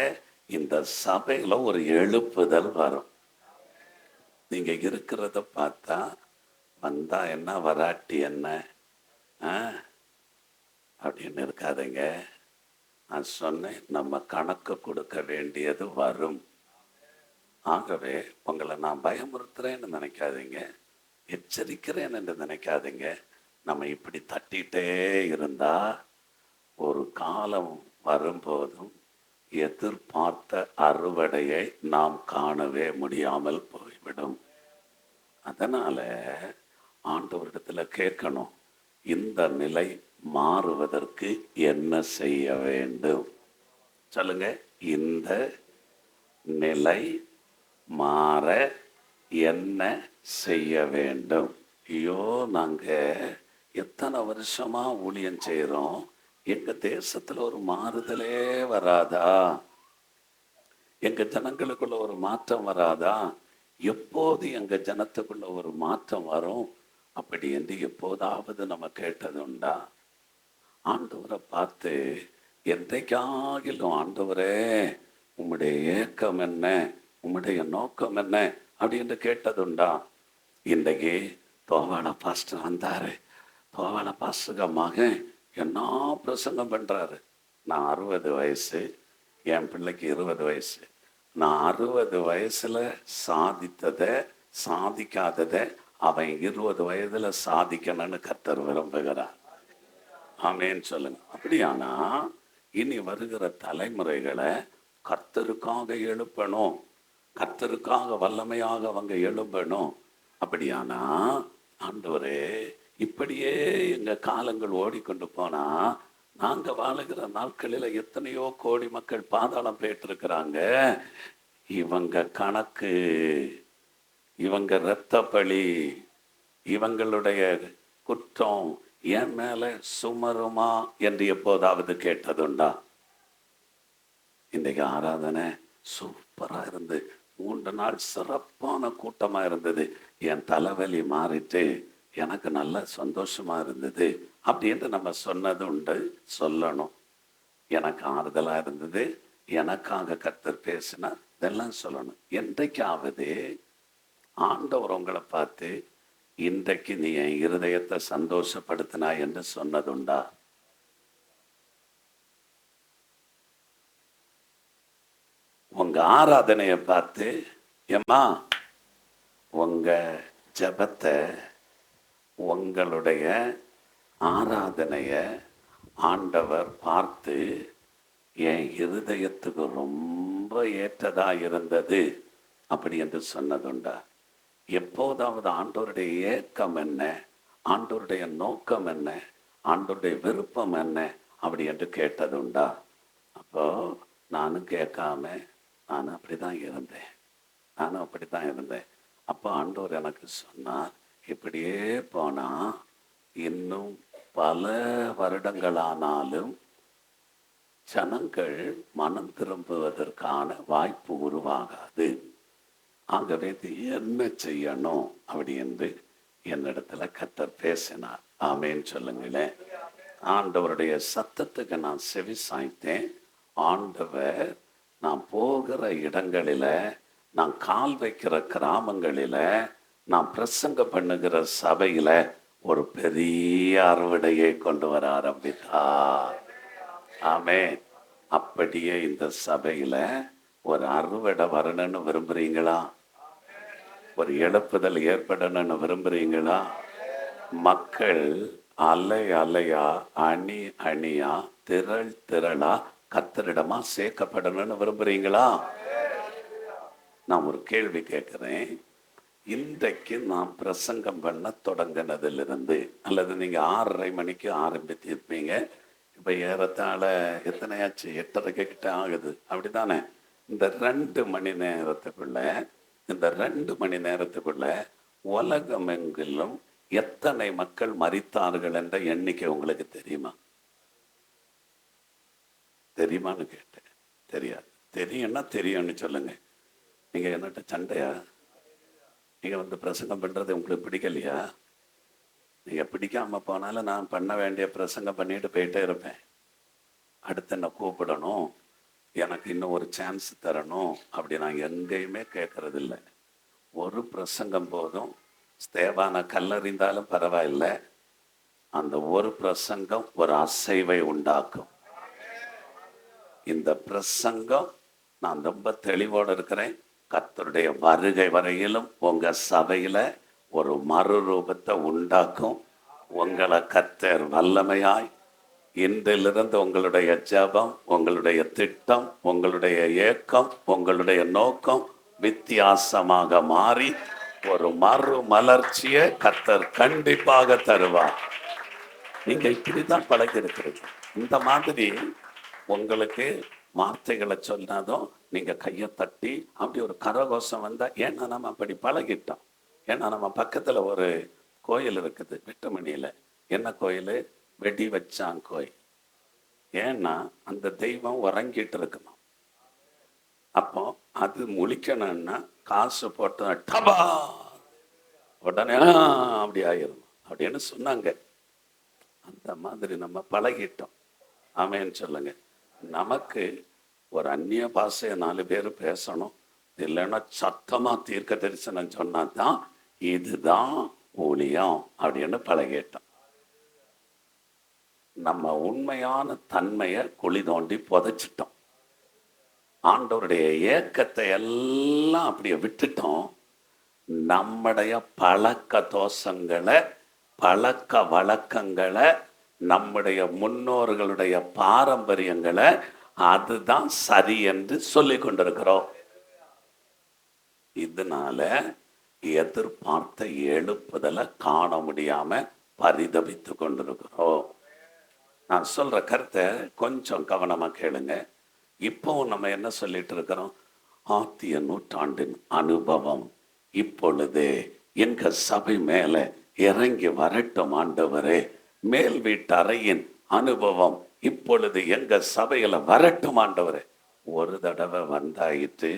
இந்த சபையில ஒரு எழுப்புதல் வரும். நீங்க இருக்கிறத பார்த்தா வந்தா என்ன வராட்டி என்ன அப்படின்னு இருக்காதுங்க. நான் சொன்னேன், நம்ம கணக்கு கொடுக்க வேண்டியது வரும். ஆகவே உங்களை நான் பயமுறுத்துறேன்னு நினைக்காதீங்க, எச்சரிக்கிறேன் என்று நினைக்காதீங்க. நம்ம இப்படி தட்டிகிட்டே இருந்தா ஒரு காலம் வரும்போதும் எதிர்பார்த்த அறுவடையை நாம் காணவே முடியாமல் போய்விடும். அதனால ஆண்டவரிடத்துல கேட்கணும், இந்த நிலை மாறுவதற்கு என்ன செய்ய வேண்டும் சொல்லுங்க. இந்த நிலை மாற என்ன செய்ய வேண்டும்? ஐயோ, நாங்க எத்தனை வருஷமா ஊழியம் செய்யறோம், எங்க தேசத்துல ஒரு மாறுதலே வராதா? எங்க ஜனங்களுக்குள்ள ஒரு மாற்றம் வராதா? எப்போது எங்க ஜனத்துக்குள்ள ஒரு மாற்றம் வரும் அப்படி என்று எப்போதாவது நம்ம கேட்டது உண்டா? ஆண்டவரை பார்த்து என்றைக்காகிலும் ஆண்டவரே உம்முடைய ஏக்கம் என்ன, உம்முடைய நோக்கம் என்ன அப்படி என்று கேட்டதுண்டா? இன்றைக்கு தோவாள பாஸ்டர் வந்தாரு, தோவாள பாஸ்டருங்க மகன் என்ன பிரசங்கம் பண்றாரு. நான் 60 வயசு, என் பிள்ளைக்கு 20 வயசு. நான் 60 வயசுல சாதித்ததை சாதிக்காததை அவன் 20 வயதுல சாதிக்கணும்னு கர்த்தர் விரும்புகிறார். ஆமேன்னு சொல்லுங்க. அப்படியானா இனி வருகிற தலைமுறைகளை கர்த்தருக்காக எழுப்பணும், கர்த்தருக்காக வல்லமையாக அவங்க எழும்பணும். அப்படியானா ஆண்டவரே, இப்படியே எங்க காலங்கள் ஓடிக்கொண்டு போனா நாங்க வாழுகிற நாட்களில் எத்தனையோ கோடி மக்கள் பாதாளம் போயிட்டிருக்கிறாங்க. இவங்க கணக்கு, இவங்க இரத்த பழி, இவங்களுடைய குற்றம் என் மேல சுமருமா என்று எப்போதாவது கேட்டதுண்டா? இன்றைக்கு ஆராதனை சூப்பரா இருந்து 3 நாள் சிறப்பான கூட்டமா இருந்தது. என் தலைவலி மாறிட்டு எனக்கு நல்ல சந்தோஷமா இருந்தது அப்படின்னு நம்ம சொன்னது உண்டு. சொல்லணும், எனக்கு ஆறுதலா இருந்தது, எனக்காக கர்த்தர் பேசினா, இதெல்லாம் சொல்லணும். என்றைக்காவது ஆண்டவர் உங்களை பார்த்து இன்றைக்கு நீ என் இருதயத்தை சந்தோஷப்படுத்தினா என்று சொன்னதுண்டா? உங்க ஆராதனையை பார்த்து, ஏம்மா உங்க ஜபத்தை, உங்களுடைய ஆராதனைய ஆண்டவர் பார்த்து என் இருதயத்துக்கு ரொம்ப ஏற்றதா இருந்தது அப்படி என்று சொன்னதுண்டா? எப்போதாவது ஆண்டவருடைய ஏக்கம் என்ன, ஆண்டவருடைய நோக்கம் என்ன, ஆண்டவருடைய விருப்பம் என்ன அப்படி என்று கேட்டதுண்டா? அப்போ நானும் கேட்காம நானும் அப்படிதான் இருந்தேன், நானும் அப்படித்தான் இருந்தேன். அப்போ ஆண்டவர் எனக்கு சொன்னார், இப்படியே போனா இன்னும் பல வருடங்களானாலும் ஜனங்கள் மனம் திரும்புவதற்கான வாய்ப்பு உருவாகாது. ஆகவே இது என்ன செய்யணும் அப்படி என்று என்னிடத்துல கர்த்தர் பேசினார். ஆமேன்னு சொல்லுங்களேன். ஆண்டவருடைய சத்தத்துக்கு நான் செவி சாய்த்தேன். ஆண்டவர் நான் போகிற இடங்களில, நான் கால் வைக்கிற கிராமங்களில, நான் பிரசங்க பண்ணுகிற சபையில ஒரு பெரிய அறுவடையை கொண்டு வர ஆரம்பித்தார். ஆமென். அப்படியே இந்த சபையில ஒரு அறுவடை வரணும்னு விரும்புறீங்களா? ஒரு எழுப்புதல் ஏற்படணும்னு விரும்புறீங்களா? மக்கள் அலை அலையா, அணி அணியா, திரள் திரளா கர்த்தரிடமா சேர்க்கப்படணும்னு விரும்புறீங்களா? நான் ஒரு கேள்வி கேட்கிறேன். இன்றைக்கு நான் பிரசங்கம் பண்ண தொடங்கினதிலிருந்து, அல்லது நீங்க 6:30 மணிக்கு ஆரம்பித்து இருப்பீங்க. இப்ப ஏறத்தாழ எத்தனையாச்சு? 8:30 கிட்ட ஆகுது, அப்படித்தானே? இந்த 2 மணி நேரத்துக்குள்ள, இந்த 2 மணி நேரத்துக்குள்ள உலகம் எங்கிலும் எத்தனை மக்கள் மரித்தார்கள் என்ற எண்ணிக்கை உங்களுக்கு தெரியுமா? தெரியுமான்னு கேட்டேன். தெரியாது. தெரியும்னா தெரியும்னு சொல்லுங்க. நீங்க என்னட்ட சண்டையா? நீங்க வந்து பிரசங்கம் பண்றது உங்களுக்கு பிடிக்கலையா? நீங்க பிடிக்காம போனாலும் நான் பண்ண வேண்டிய பிரசங்கம் பண்ணிட்டு போயிட்டே இருப்பேன். அடுத்து என்ன கூப்பிடணும், எனக்கு இன்னும் ஒரு சான்ஸ் தரணும் அப்படி நான் எங்கேயுமே கேட்கறது இல்லை. ஒரு பிரசங்கம் போதும். ஸ்தேவானை கல்லறிந்தாலும் பரவாயில்லை, அந்த ஒரு பிரசங்கம் ஒரு அசைவை உண்டாக்கும். இந்த பிரசங்கம் நான் ரொம்ப தெளிவோடு இருக்கிறேன். கர்த்தருடைய வருகை வரையிலும் உங்க சபையில ஒரு மறுரூபத்தை உண்டாக்கும். உங்களை கர்த்தர் வல்லமையாய் இன்றிலிருந்து உங்களுடைய ஜெபம், உங்களுடைய திட்டம், உங்களுடைய ஏக்கம், உங்களுடைய நோக்கம் வித்தியாசமாக மாறி ஒரு மறு மலர்ச்சியை கர்த்தர் கண்டிப்பாக தருவார். நீங்க இப்படிதான் பழகி இருக்கிறீங்க. இந்த மாதிரி உங்களுக்கு வார்த்தைகளை சொன்னாலும் நீங்க கையை தட்டி அப்படி ஒரு கரகோஷம் வந்தா, ஏன்னா நம்ம அப்படி பழகிட்டோம். ஏன்னா நம்ம பக்கத்துல ஒரு கோயில் இருக்குது வெட்டுமணியில. என்ன கோயில்? வெடி வச்சான் கோயில். ஏன்னா அந்த தெய்வம் உறங்கிட்டு இருக்கணும். அப்போ அது முழிக்கணும்னா காசு போட்டு டபா உடனே அப்படி ஆயிரும் அப்படின்னு சொன்னாங்க. அந்த மாதிரி நம்ம பழகிட்டோம். ஆமேன்னு சொல்லுங்க. நமக்கு ஒரு அந்நிய பாஷையை 4 பேர் பேசணும், இல்லைன்னா சத்தமா தீர்க்க தரிசனம் சொன்னா தான் இதுதான் ஊழியம் அப்படின்னு பழகிட்டோம். நம்ம உண்மையான தன்மையை குழி தோண்டி புதைச்சிட்டோம். ஆண்டவருடைய ஏக்கத்தை எல்லாம் அப்படியே விட்டுட்டோம். நம்முடைய பழக்க தோஷங்களை, பழக்க வழக்கங்களை, நம்முடைய முன்னோர்களுடைய பாரம்பரியங்களை அதுதான் சரி என்று சொல்லி கொண்டிருக்கிறோம். இதனால எதிர்பார்த்த எழுப்புதலை காண முடியாம பரிதபித்து கொண்டிருக்கிறோம். நான் சொல்ற கருத்தை கொஞ்சம் கவனமா கேளுங்க. இப்போ நம்ம என்ன சொல்லிட்டு இருக்கிறோம்? ஆத்திய நூற்றாண்டின் அனுபவம் இப்பொழுது எங்க சபை மேல இறங்கி வரட்டும் ஆண்டவரே. மேல் வீட்டு அறையின் அனுபவம் இப்பொழுது எங்க சபையில வரட்டும் ஆண்டவரே. ஒரு தடவை வந்தாயிட்டு,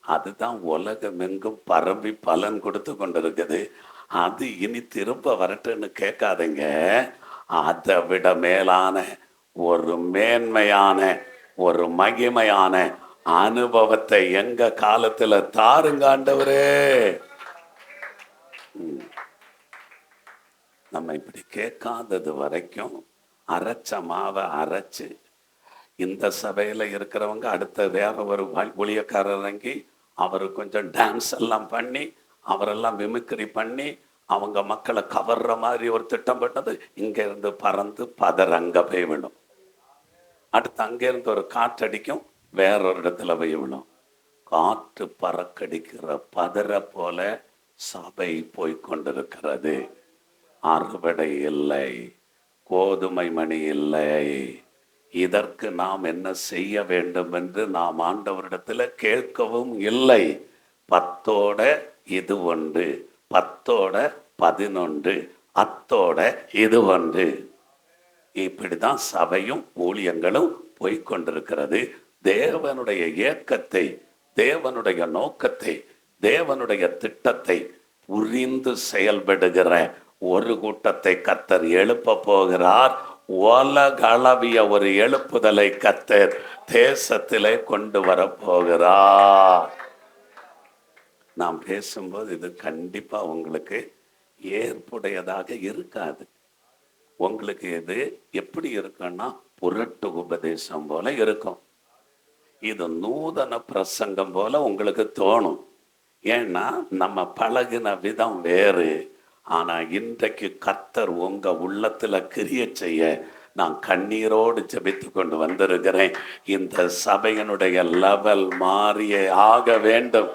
அதுதான் உலகம் எங்கும் பரம்பி பலன் கொடுத்து கொண்டிருக்குது. அது இனி திரும்ப வரட்டுன்னு கேட்காதீங்க. அதை விட மேலான ஒரு மேன்மையான ஒரு மகிமையான அனுபவத்தை எங்க காலத்துல தாருங்க ஆண்டவரே. நம்ம இப்படி கேட்காதது வரைக்கும் அரைச்ச மாவை அரைச்சு, இந்த சபையில இருக்கிறவங்க அடுத்த வேற ஒரு ஊழியக்காரர் இறங்கி அவர் கொஞ்சம் டான்ஸ் எல்லாம் பண்ணி, அவரெல்லாம் மிமிக்ரி பண்ணி அவங்க மக்களை கவர்ற மாதிரி ஒரு திட்டம் பண்ணது இங்க இருந்து பறந்து பதற அங்க போய் விடும். அடுத்து அங்கிருந்து ஒரு காற்றடிக்கும், வேறொரு இடத்துல போய் விடும். காற்று பறக்கடிக்கிற பதற போல சபை போய்கொண்டிருக்கிறது. அறுவடை இல்லை, கோதுமை மணி இல்லை. இதற்கு நாம் என்ன செய்ய வேண்டும் என்று நாம் ஆண்டவரிடத்துல கேட்கவும் இல்லை. 10ஓட இது ஒன்று, 10ஓட 11, அத்தோட இது ஒன்று. இப்படிதான் சபையும் ஊழியங்களும் போய்கொண்டிருக்கிறது. தேவனுடைய ஏக்கத்தை, தேவனுடைய நோக்கத்தை தேவனுடைய திட்டத்தை புரிந்து செயல்படுகிற ஒரு கூட்டத்தை கர்த்தர் எழுப்ப போகிறார். உலகளவிய ஒரு எழுப்புதலை கர்த்தர் தேசத்திலே கொண்டு வர போகிறார். நாம் பேசும்போது இது கண்டிப்பா உங்களுக்கு ஏற்புடையதாக இருக்காது. உங்களுக்கு இது எப்படி இருக்குன்னா புரட்டு உபதேசம் போல இருக்கும். இது நூதன பிரசங்கம் போல உங்களுக்கு தோணும். ஏன்னா நம்ம பழகின விதம் வேறு. ஆனா இன்றைக்கு கர்த்தர் உங்க உள்ளத்துல கிரிய செய்ய நான் கண்ணீரோடு ஜெபித்து கொண்டு வந்திருக்கிறேன். இந்த சபையினுடைய லெவல் மாறியே ஆக வேண்டும்.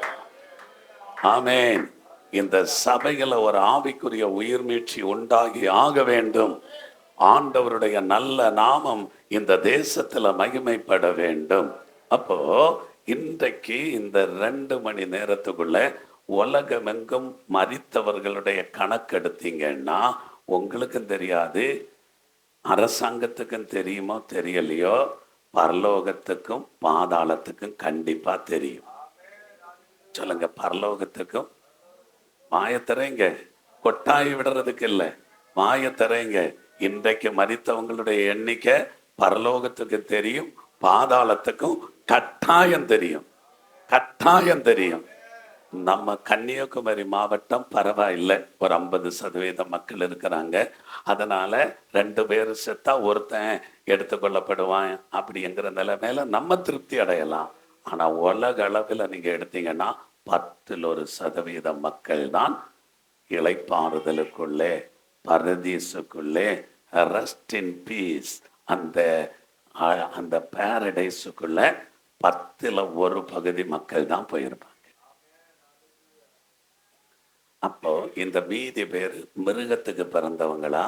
ஆமென். இந்த சபையில ஒரு ஆவிக்குரிய உயிர்மீழ்ச்சி உண்டாகி ஆக வேண்டும். ஆண்டவருடைய நல்ல நாமம் இந்த தேசத்துல மகிமைப்பட வேண்டும். அப்போ இன்றைக்கு இந்த 2 மணி நேரத்துக்குள்ள உலகமெங்கும் மரித்தவர்களுடைய கணக்கெடுத்தீங்கன்னா உங்களுக்கும் தெரியாது, அரசாங்கத்துக்கும் தெரியுமோ தெரியலையோ, பரலோகத்துக்கும் பாதாளத்துக்கும் கண்டிப்பா தெரியும். சொல்லுங்க, பரலோகத்துக்கும் மாயத்தரைங்க, கொட்டாய் விடுறதுக்கு இல்லை, மாயத்தரைங்க. இன்றைக்கு மரித்தவங்களுடைய எண்ணிக்கை பரலோகத்துக்கு தெரியும், பாதாளத்துக்கும் கட்டாயம் தெரியும், கட்டாயம் தெரியும். நம்ம கன்னியாகுமரி மாவட்டம் பரவாயில்லை, ஒரு 50% மக்கள் இருக்கிறாங்க. அதனால 2 பேர் செத்தா ஒருத்தன் எடுத்துக்கொள்ளப்படுவான் அப்படிங்கிற நிலைமையில நம்ம திருப்தி அடையலாம். ஆனா உலக அளவில் நீங்க எடுத்தீங்கன்னா 10% மக்கள் தான் இளைப்பாறுதலுக்குள்ளே, பரதீசுக்குள்ளே, ரெஸ்ட் இன் பீஸ், அந்த பாரடைஸுக்குள்ள 10% மக்கள் தான் போயிருப்பாங்க. அப்போ இந்த மீதி பேர் மிருகத்துக்கு பிறந்தவங்களா?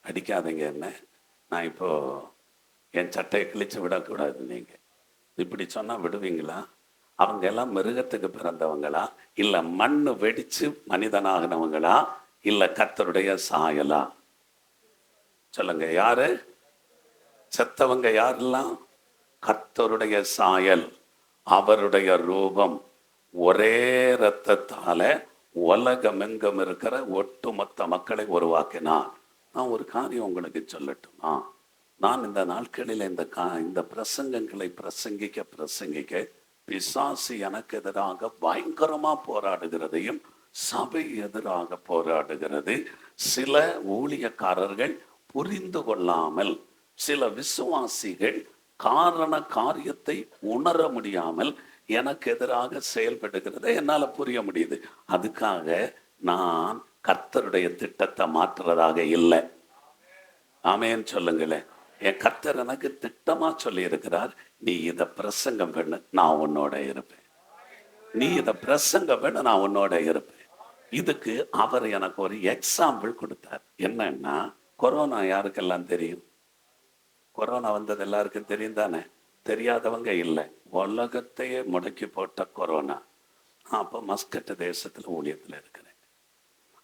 அடிக்காதீங்க என்ன, நான் இப்போ என் சட்டையை கிழிச்சு விடக்கூடாது. நீங்க இப்படி சொன்னா விடுவீங்களா? அவங்க எல்லாம் மிருகத்துக்கு பிறந்தவங்களா, இல்ல மண்ணு வெடிச்சு மனிதனாகினவங்களா, இல்ல கர்த்தருடைய சாயலா? சொல்லுங்க, யாரு செத்தவங்க? யாரெல்லாம்? கர்த்தருடைய சாயல், அவருடைய ரூபம். ஒரே இரத்தத்தால உலகமெங்கும் இருக்கிற ஒட்டுமொத்த மக்களை உருவாக்கினார். நான் ஒரு காரியம் உங்களுக்கு சொல்லட்டுமா? நான் இந்த நாட்களில் இந்த பிரசங்கங்களை பிரசங்கிக்க பிசாசு எனக்கு எதிராக பயங்கரமா போராடுகிறதையும் சபை எதிராக போராடுகிறது. சில ஊழியக்காரர்கள் புரிந்து கொள்ளாமல், சில விசுவாசிகள் காரண காரியத்தை உணர முடியாமல் எனக்கு எதிராக செயல்படுகிறத என்னால புரிய முடியுது. அதுக்காக நான் கர்த்தருடைய திட்டத்தை மாற்றுறதாக இல்லை. ஆமேன்னு சொல்லுங்களேன். என் கர்த்தர் எனக்கு திட்டமா சொல்லி இருக்கிறார், நீ இதை பிரசங்கம் பண்ணு, நான் உன்னோட இருப்பேன். நீ இதை பிரசங்கம் பண்ணு, நான் உன்னோட இருப்பேன். இதுக்கு அவர் எனக்கு ஒரு எக்ஸாம்பிள் கொடுத்தார். என்னன்னா, கொரோனா யாருக்கெல்லாம் தெரியும்? கொரோனா வந்தது எல்லாருக்கும் தெரியும் தானே? தெரியாதவங்க இல்லை. உலகத்தையே முடக்கி போட்ட கொரோனா. அப்போ மஸ்கட் தேசத்துல ஊழியத்தில் இருக்கிறேன்.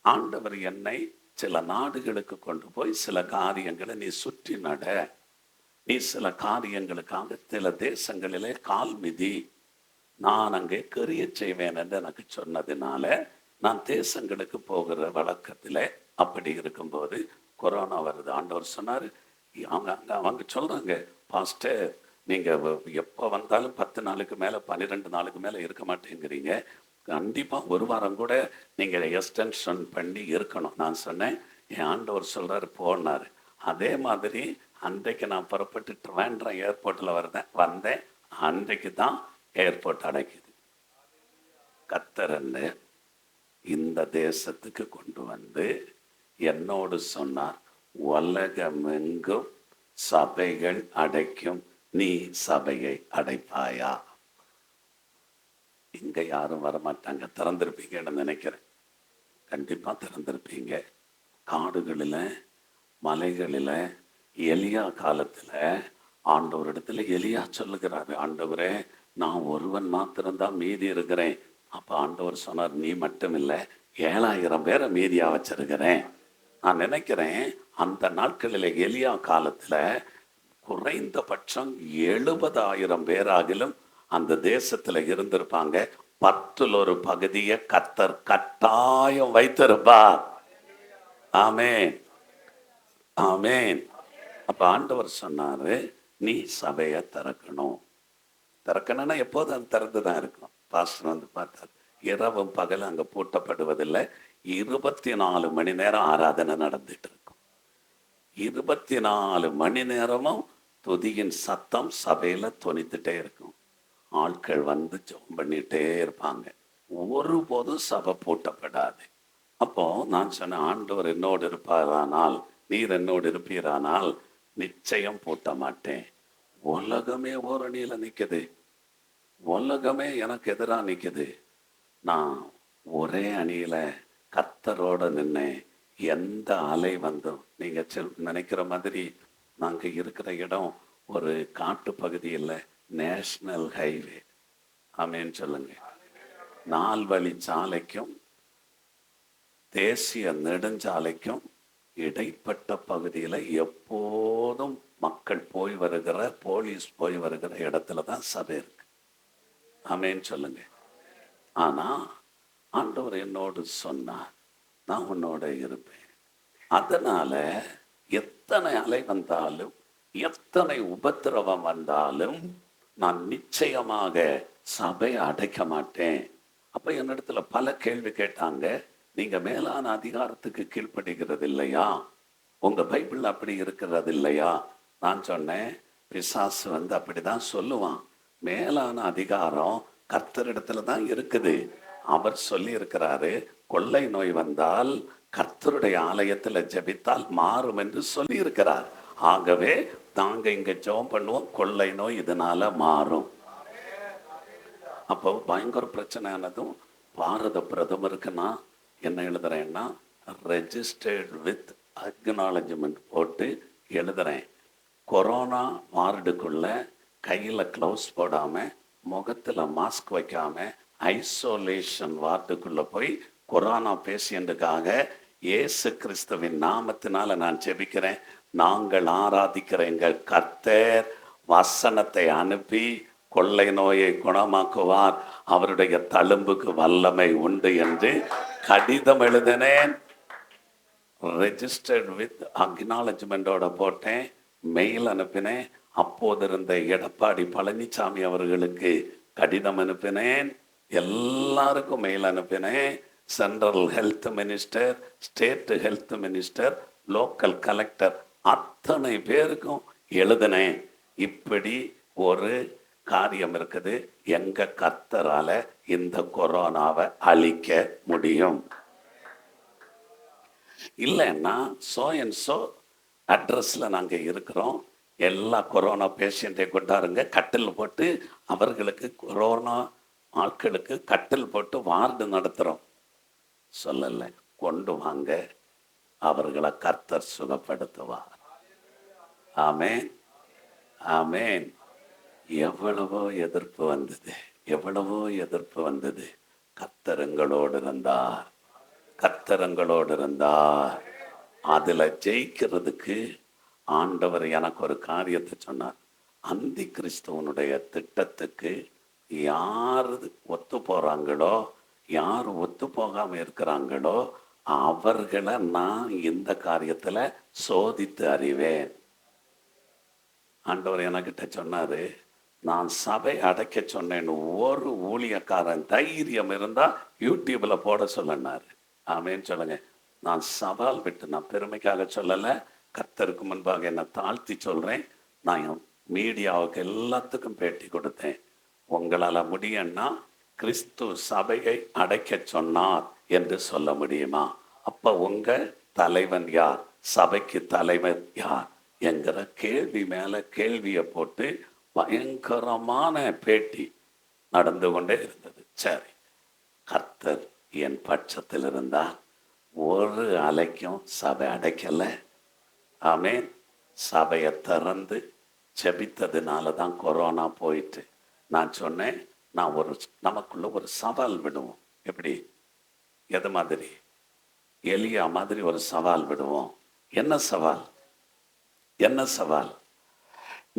ஆண்டவர் என்னை சில நாடுகளுக்கு கொண்டு போய் சில காரியங்களை நீ சுற்றி நட, நீ சில காரியங்களுக்காக சில தேசங்களிலே கால் மிதி, நான் அங்கே கரிய செய்வேன் என்று எனக்கு சொன்னதுனால நான் தேசங்களுக்கு போகிற வழக்கத்தில் அப்படி இருக்கும்போது கொரோனா வருது. ஆண்டவர் சொன்னார், அவங்க சொல்றாங்க, பாஸ்டர் நீங்க எப்போ வந்தாலும் 10 நாளுக்கு மேல 12 நாளுக்கு மேல இருக்க மாட்டேங்கிறீங்க, கண்டிப்பா ஒரு வாரம் கூட நீங்க எக்ஸ்டென்ஷன் பண்ணி இருக்கணும். நான் சொன்னேன், என் ஆண்டவர் சொல்றாரு போனாரு. அதே மாதிரி அன்றைக்கு நான் புறப்பட்டு ட்ரிவாண்ட்ரம் ஏர்போர்ட்ல வந்தேன். அன்றைக்கு தான் ஏர்போர்ட் அடைக்குது. கர்த்தர் இந்த தேசத்துக்கு கொண்டு வந்து என்னோடு சொன்னார், உலகமெங்கும் சபைகள் அடைக்கும், நீ சபையை அடைப்பாயா? இங்க யாரும் வரமாட்டாங்க. திறந்திருப்பீங்கன்னு நினைக்கிறேன். கண்டிப்பா திறந்திருப்பீங்க. காடுகளில், மலைகளில், எலியா காலத்துல ஆண்டவர் இடத்துல எலியா சொல்லுகிறாரு, ஆண்டவரே நான் ஒருவன் மாத்திரம்தான் மீதி இருக்கிறேன். அப்ப ஆண்டவர் சொன்னார், நீ மட்டும் இல்லை, 7000 பேரை மீதியா வச்சிருக்கிறேன். நான் நினைக்கிறேன் அந்த நாட்களில் எலியா காலத்துல குறைந்தபட்சம் 70,000 பேராகிலும் அந்த தேசத்துல இருந்திருப்பாங்க. 10ல் ஒரு பகுதியை கர்த்தர் கட்டாயம் வைத்திருப்பார். ஆமென், ஆமென். அப்ப ஆண்டவர் சொன்னாரு, நீ சபையை திறக்கணும். திறக்கணும்னா எப்போதும் அது திறந்து தான் இருக்கும். பாஸ்டர் வந்து பார்த்தார், இரவும் பகல் அங்க பூட்டப்படுவதில்லை, 24 மணி நேரம் ஆராதனை நடந்துட்டு இருக்கும். 24 மணி நேரமும் துதியின் சத்தம் சபையில தொனித்துட்டே இருக்கும். ஆட்கள் வந்து ஜெபம் பண்ணிட்டே இருப்பாங்க. ஒருபோதும் சபை பூட்டப்படாது. அப்போ நான் சொன்ன, ஆண்டவர் என்னோடு இருப்பாரானால், நீர் என்னோடு இருப்பீரானால் நிச்சயம் பூட்ட மாட்டேன். உலகமே ஓரணியில நிக்குது, உலகமே எனக்கு எதிராக நிக்குது, நான் ஒரே அணியில கர்த்தரோட நின்னேன். எந்த அலை வந்தும், நீங்க நினைக்கிற மாதிரி நாங்க இருக்கிற இடம் ஒரு காட்டு பகுதி இல்லை, நேஷனல் ஹைவே. ஆமேன்னு சொல்லுங்க. 4 வழி சாலைக்கும் தேசிய நெடுஞ்சாலைக்கும் இடைப்பட்ட பகுதியில் எப்போதும் மக்கள் போய் வருகிற, போலீஸ் போய் வருகிற இடத்துல தான் சபை இருக்கு. ஆமேன்னு சொல்லுங்க. ஆனா ஆண்டவர் என்னோடு சொன்னார், நான் உன்னோட இருப்பேன். அதனால எத்தனை அலை வந்தாலும், எத்தனை உபத்திரவம் வந்தாலும் நான் நிச்சயமாக சபையை அடைக்க மாட்டேன். அப்ப என்னிடத்துல பல கேள்வி கேட்டாங்க. நீங்க மேலான அதிகாரத்துக்கு கீழ்ப்படுகிறது இல்லையா? உங்க பைபிள் அப்படி இருக்கிறது இல்லையா? நான் சொன்னேன், பிசாசு வந்து அப்படிதான் சொல்லுவான். மேலான அதிகாரம் கர்த்தரிடத்துல தான் இருக்குது. அவர் சொல்லி இருக்கிறாரு, கொள்ளை நோய் வந்தால் கர்த்தருடைய ஆலயத்துல ஜெபித்தால் மாறும் என்று சொல்லி இருக்கிறார். ஆகவே நாங்க இங்க ஜெபம் பண்ணுவோம், கொள்ளை நோய் இதனால மாறும். அப்போ பயங்கர பிரச்சனையானதும், பாரத பிரதமருக்கு நான் என்ன எழுதுறேன்னா, ரெஜிஸ்டர்ட் வித் அக்னாலஜ்மெண்ட் போட்டு எழுதுறேன். கொரோனா வார்டுக்குள்ள கையில க்ளவுஸ் போடாம, முகத்துல மாஸ்க் வைக்காம, ஐசோலேஷன் வார்டுக்குள்ள போய் கொரோனா பேஷண்ட்டுக்காக இயேசு கிறிஸ்துவின் நாமத்தினால நான் ஜெபிக்கிறேன். நாங்கள் ஆராதிக்கிற எங்கள் கர்த்தர் வசனத்தை அனுப்பி கொள்ளை நோயை குணமாக்குவார், அவருடைய தழும்புக்கு வல்லமை உண்டு என்று கடிதம் எழுதினேன். ரெஜிஸ்டர்ட் வித் அக்னாலஜ்மெண்டோட போட்டேன், மெயில் அனுப்பினேன். அப்போது இருந்த எடப்பாடி பழனிசாமி அவர்களுக்கு கடிதம் அனுப்பினேன், எல்லாருக்கும் மெயில் அனுப்பினேன். Central health minister, state health minister, local collector, அத்தனை பேருக்கும் எழுதினேன். இப்படி ஒரு காரியம் இருக்குது, எங்க கர்த்தரால இந்த கொரோனாவை அழிக்க முடியும். இல்லைன்னா சோ அண்ட் சோ அட்ரஸ்ல நாங்க இருக்கிறோம், எல்லா கொரோனா பேஷண்ட்டை கொண்டாருங்க, கட்டில் போட்டு அவர்களுக்கு, கொரோனா ஆட்களுக்கு கட்டில் போட்டு வார்டு நடத்துறோம். சொல்லல, கொண்டு வாங்க, அவர்களை கர்த்தர் சுகப்படுத்துவார். ஆமேன், ஆமேன். எவ்வளவோ எதிர்ப்பு வந்தது, எவ்வளவோ எதிர்ப்பு வந்தது. கர்த்தரங்களோடு இருந்தார், கர்த்தரங்களோடு இருந்தார். அதுல ஜெயிக்கிறதுக்கு ஆண்டவர் எனக்கு ஒரு காரியத்தை சொன்னார். அந்தி கிறிஸ்துவனுடைய திட்டத்துக்கு யார் ஒத்து போறாங்களோ, யார் ஒத்து போகாம இருக்கிறாங்களோ அவர்களை நான் இந்த காரியத்துல சோதித்து அறிவேன். ஆண்டவர் எனக்கிட்ட சொன்னாரு, நான் சபை அடைக்க சொன்னேன்னு ஒரு ஊழியக்காரன் தைரியம் இருந்தா யூடியூப்ல போட சொல்லனாரு. ஆமேன்னு சொல்லுங்க. நான் சவால் விட்டு, நான் பெருமைக்காக சொல்லலை, கர்த்தருக்கு முன்பாக என்னை தாழ்த்தி சொல்றேன். நான் மீடியாவுக்கு எல்லாத்துக்கும் பேட்டி கொடுத்தேன். உங்களால முடியும்னா கிறிஸ்து சபையை அடைக்க சொன்னார் என்று சொல்ல முடியுமா? அப்ப உங்க தலைவன் யார், சபைக்கு தலைவன் யார் என்கிற கேள்வி மேல கேள்வியை போட்டு பயங்கரமான பேட்டி நடந்து கொண்டே இருந்தது. சரி, கர்த்தர் என் பட்சத்தில் இருந்தால் ஒரு அலைக்கும் சபை அடைக்கல. ஆமேன். சபையை திறந்து ஜெபித்ததுனால தான் கொரோனா போயிட்டு. நான் சொன்னேன், நான் நமக்குள்ள ஒரு சவால் விடுவோம். எப்படி? எது மாதிரி? எலியா மாதிரி ஒரு சவால் விடுவோம். என்ன சவால்? என்ன சவால்?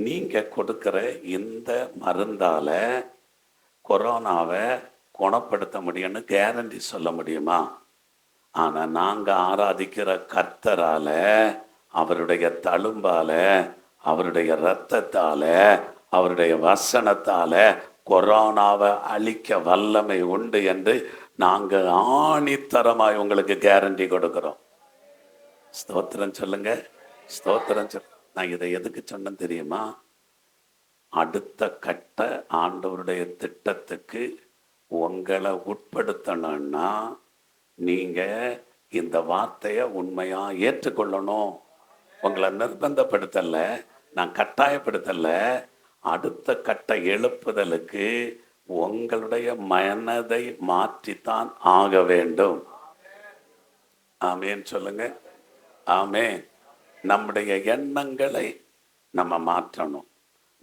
நீங்க கொடுக்கிற இந்த மருந்தால கொரோனாவை குணப்படுத்த முடியும்னு கேரண்டி சொல்ல முடியுமா? ஆனா நாங்க ஆராதிக்கிற கர்த்தரால, அவருடைய தழும்பால, அவருடைய இரத்தத்தால, அவருடைய வசனத்தால கொரோனாவை அழிக்க வல்லமை உண்டு என்று நாங்க ஆணித்தரமாய் உங்களுக்கு கேரண்டி கொடுக்கிறோம். ஸ்தோத்திரம் சொல்லுங்க, ஸ்தோத்திரம் சொல்லுங்க. நான் இதை எதுக்கு சொன்னேன் தெரியுமா? அடுத்த கட்ட ஆண்டவருடைய திட்டத்துக்கு உங்களை உட்படுத்தணும்னா நீங்க இந்த வார்த்தையை உண்மையா ஏற்றுக்கொள்ளணும். உங்களை நிர்பந்தப்படுத்தல, நான் கட்டாயப்படுத்தல. அடுத்த கட்ட எழுப்புதலுக்கு உங்களுடைய மனதை மாற்றித்தான் ஆக வேண்டும். ஆமேன் சொல்லுங்க, ஆமேன். நம்முடைய எண்ணங்களை நம்ம மாற்றணும்.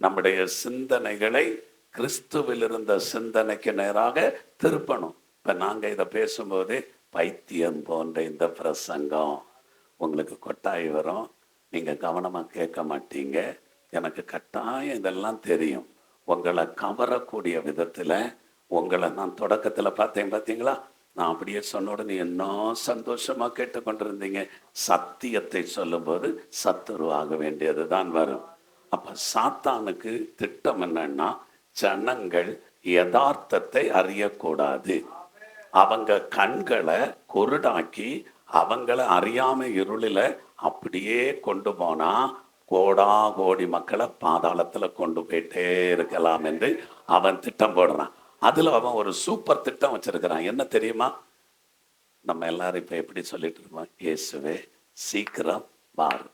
நம்முடைய சிந்தனைகளை கிறிஸ்துவில் இருந்த சிந்தனைக்கு நேராக திருப்பணும். இப்ப நாங்க இதை பேசும்போது பைத்தியம் போன்ற இந்த பிரசங்கம் உங்களுக்கு கொட்டாய் வரும். நீங்க கவனமா கேட்க மாட்டீங்க. எனக்கு கட்டாயம் இதெல்லாம் தெரியும். உங்களை கவரக்கூடிய விதத்துல உங்களை நான் தொடக்கத்துல பார்த்தேன், பார்த்தீங்களா? நான் அப்படியே சொன்ன உடனே என்ன சந்தோஷமா கேட்டுக்கொண்டிருந்தீங்க. சத்தியத்தை சொல்லும்போது சத்துருவாக வேண்டியது தான் வரும். அப்ப சாத்தானுக்கு திட்டம் என்னன்னா, ஜனங்கள் யதார்த்தத்தை அறியக்கூடாது. அவங்க கண்களை குருடாக்கி அவங்கள அறியாம இருளில அப்படியே கொண்டு போனா கோடா கோடி மக்களை பாதாளத்துல கொண்டு போயிட்டே இருக்கலாம் என்று அவன் திட்டம் போடுறான். அதுல அவன் ஒரு சூப்பர் திட்டம் வச்சிருக்கிறான். என்ன தெரியுமா? நம்ம எல்லாரும் இப்ப எப்படி சொல்லிட்டு இருக்கோம், இயேசுவே சீக்கிரம் வாரு.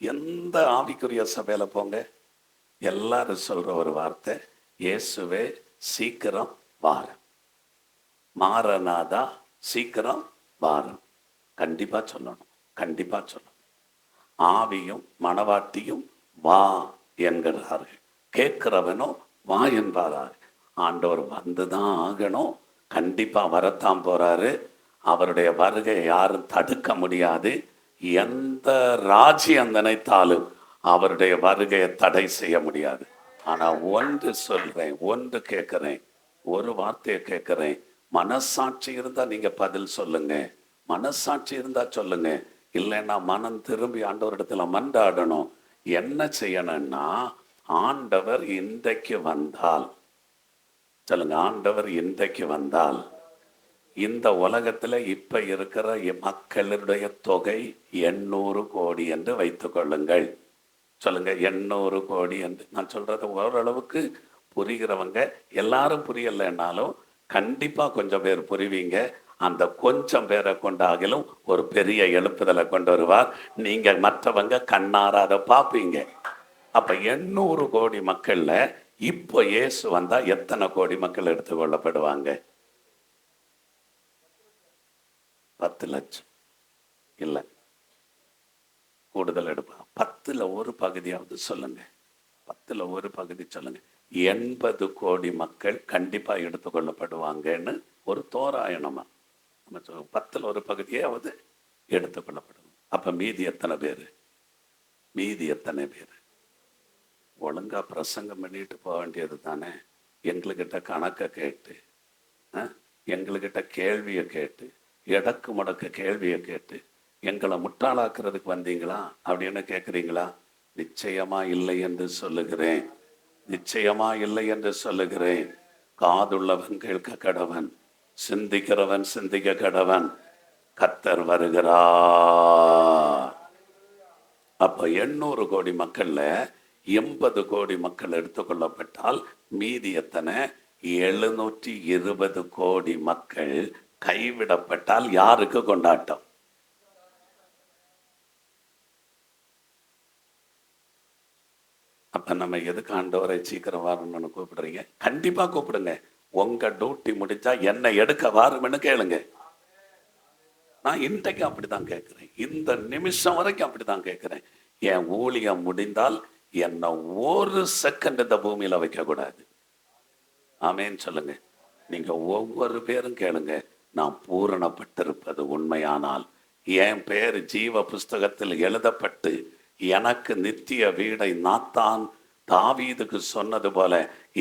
எந்த ஆவிக்குரிய சபையில போங்க, எல்லாரும் சொல்ற ஒரு வார்த்தை, இயேசுவே சீக்கிரம் வாரு. மாரநாதா சீக்கிரம் வாரும். கண்டிப்பா சொல்லணும், கண்டிப்பா சொல்லணும். ஆவியும் மணவாட்டியும் வா என்கிறார்கள், கேட்கிறவனும் வா என்பார்கள். ஆண்டவர் வந்துதான் ஆகணும், கண்டிப்பா வரத்தான் போறாரு. அவருடைய வருகை யாரும் தடுக்க முடியாது. எந்த ராஜ்யம் நினைத்தாலும் அவருடைய வருகையை தடை செய்ய முடியாது. ஆனா ஒன்று சொல்றேன், ஒன்று கேட்கிறேன், ஒரு வார்த்தையை கேட்கிறேன். மனசாட்சி இருந்தா நீங்க பதில் சொல்லுங்க. மனசாட்சி இருந்தா சொல்லுங்க. இல்லைன்னா மனம் திரும்பி ஆண்டவரிடத்துல மன்றாடணும். என்ன செய்யணும்னா, ஆண்டவர் இன்றைக்கு வந்தால் சொல்லுங்க, ஆண்டவர் இன்றைக்கு வந்தால் இந்த உலகத்துல இப்ப இருக்கிற மக்களுடைய தொகை 800 கோடி என்று வைத்துக் கொள்ளுங்கள். சொல்லுங்க, 800 கோடி என்று. நான் சொல்றது ஓரளவுக்கு புரிகிறவங்க, எல்லாரும் புரியலைன்னாலும் கண்டிப்பா கொஞ்சம் பேர் புரிவீங்க. அந்த கொஞ்சம் பேரை கொண்டாகிலும் ஒரு பெரிய எழுப்புதலை கொண்டு வருவார். நீங்க மற்றவங்க கண்ணார அதை பார்ப்பீங்க. அப்ப 800 கோடி மக்கள்ல இப்போ இயேசு வந்தா எத்தனை கோடி மக்கள் எடுத்துக்கொள்ளப்படுவாங்க? 10 லட்சம் இல்லை, கூடுதல் எடுப்பா. 10ல் ஒரு பகுதியாவது சொல்லுங்க, 10ல் ஒரு பகுதி சொல்லுங்க. 80 கோடி மக்கள் கண்டிப்பா எடுத்துக்கொள்ளப்படுவாங்கன்னு ஒரு தோராயணமா நம்ம 10ல் ஒரு பகுதியாவது எடுத்துக்கொள்ளப்படும். அப்ப மீதி எத்தனை பேர்? மீதி எத்தனை பேர்? ஒழுங்கா பிரசங்கம் பண்ணிட்டு போக வேண்டியது தானே. எங்களுக்கிட்ட கணக்கை கேட்டு, எங்களுக்கிட்ட கேள்வியை கேட்டு, எடக்கு முடக்க கேள்வியை கேட்டு எங்களை முட்டாளாக்குறதுக்கு வந்தீங்களா அப்படின்னு கேட்குறீங்களா? நிச்சயமா இல்லை என்று சொல்லுகிறேன், நிச்சயமா இல்லை என்று சொல்லுகிறேன். காதுள்ளவன் கேட்க கடவன், சிந்திக்கிறவன் சிந்திக்க கடவன். கர்த்தர் வருகிறார். அப்ப 800 கோடி மக்கள்ல 80 கோடி மக்கள் எடுத்துக்கொள்ளப்பட்டால் மீதி எத்தனை? 720 கோடி மக்கள் கைவிடப்பட்டால் யாருக்கு கொண்டாட்டம்? அப்ப நம்ம எதுக்கு ஆண்டவரை சீக்கிரம் வரணும்னு கூப்பிடுறீங்க? கண்டிப்பா கூப்பிடுங்க. உங்க டியூட்டி முடிஞ்சா என்னை எடுக்க வாரும்னு கேளுங்க. நான் இன்றைக்கு அப்படித்தான் கேட்கிறேன், இந்த நிமிஷம் வரைக்கும் அப்படித்தான் கேட்கிறேன். என் ஊழியம் முடிந்தால் என்னை ஒரு செகண்ட் இந்த பூமியில வைக்க கூடாது. ஆமேன்னு சொல்லுங்க. நீங்க ஒவ்வொரு பேரும் கேளுங்க. நான் பூரணப்பட்டிருப்பது உண்மையானால் என் பேர் ஜீவ புஸ்தகத்தில் எழுதப்பட்டு எனக்கு நித்திய வீடை நாத்தான் தாவீதுக்கு சொன்னது போல,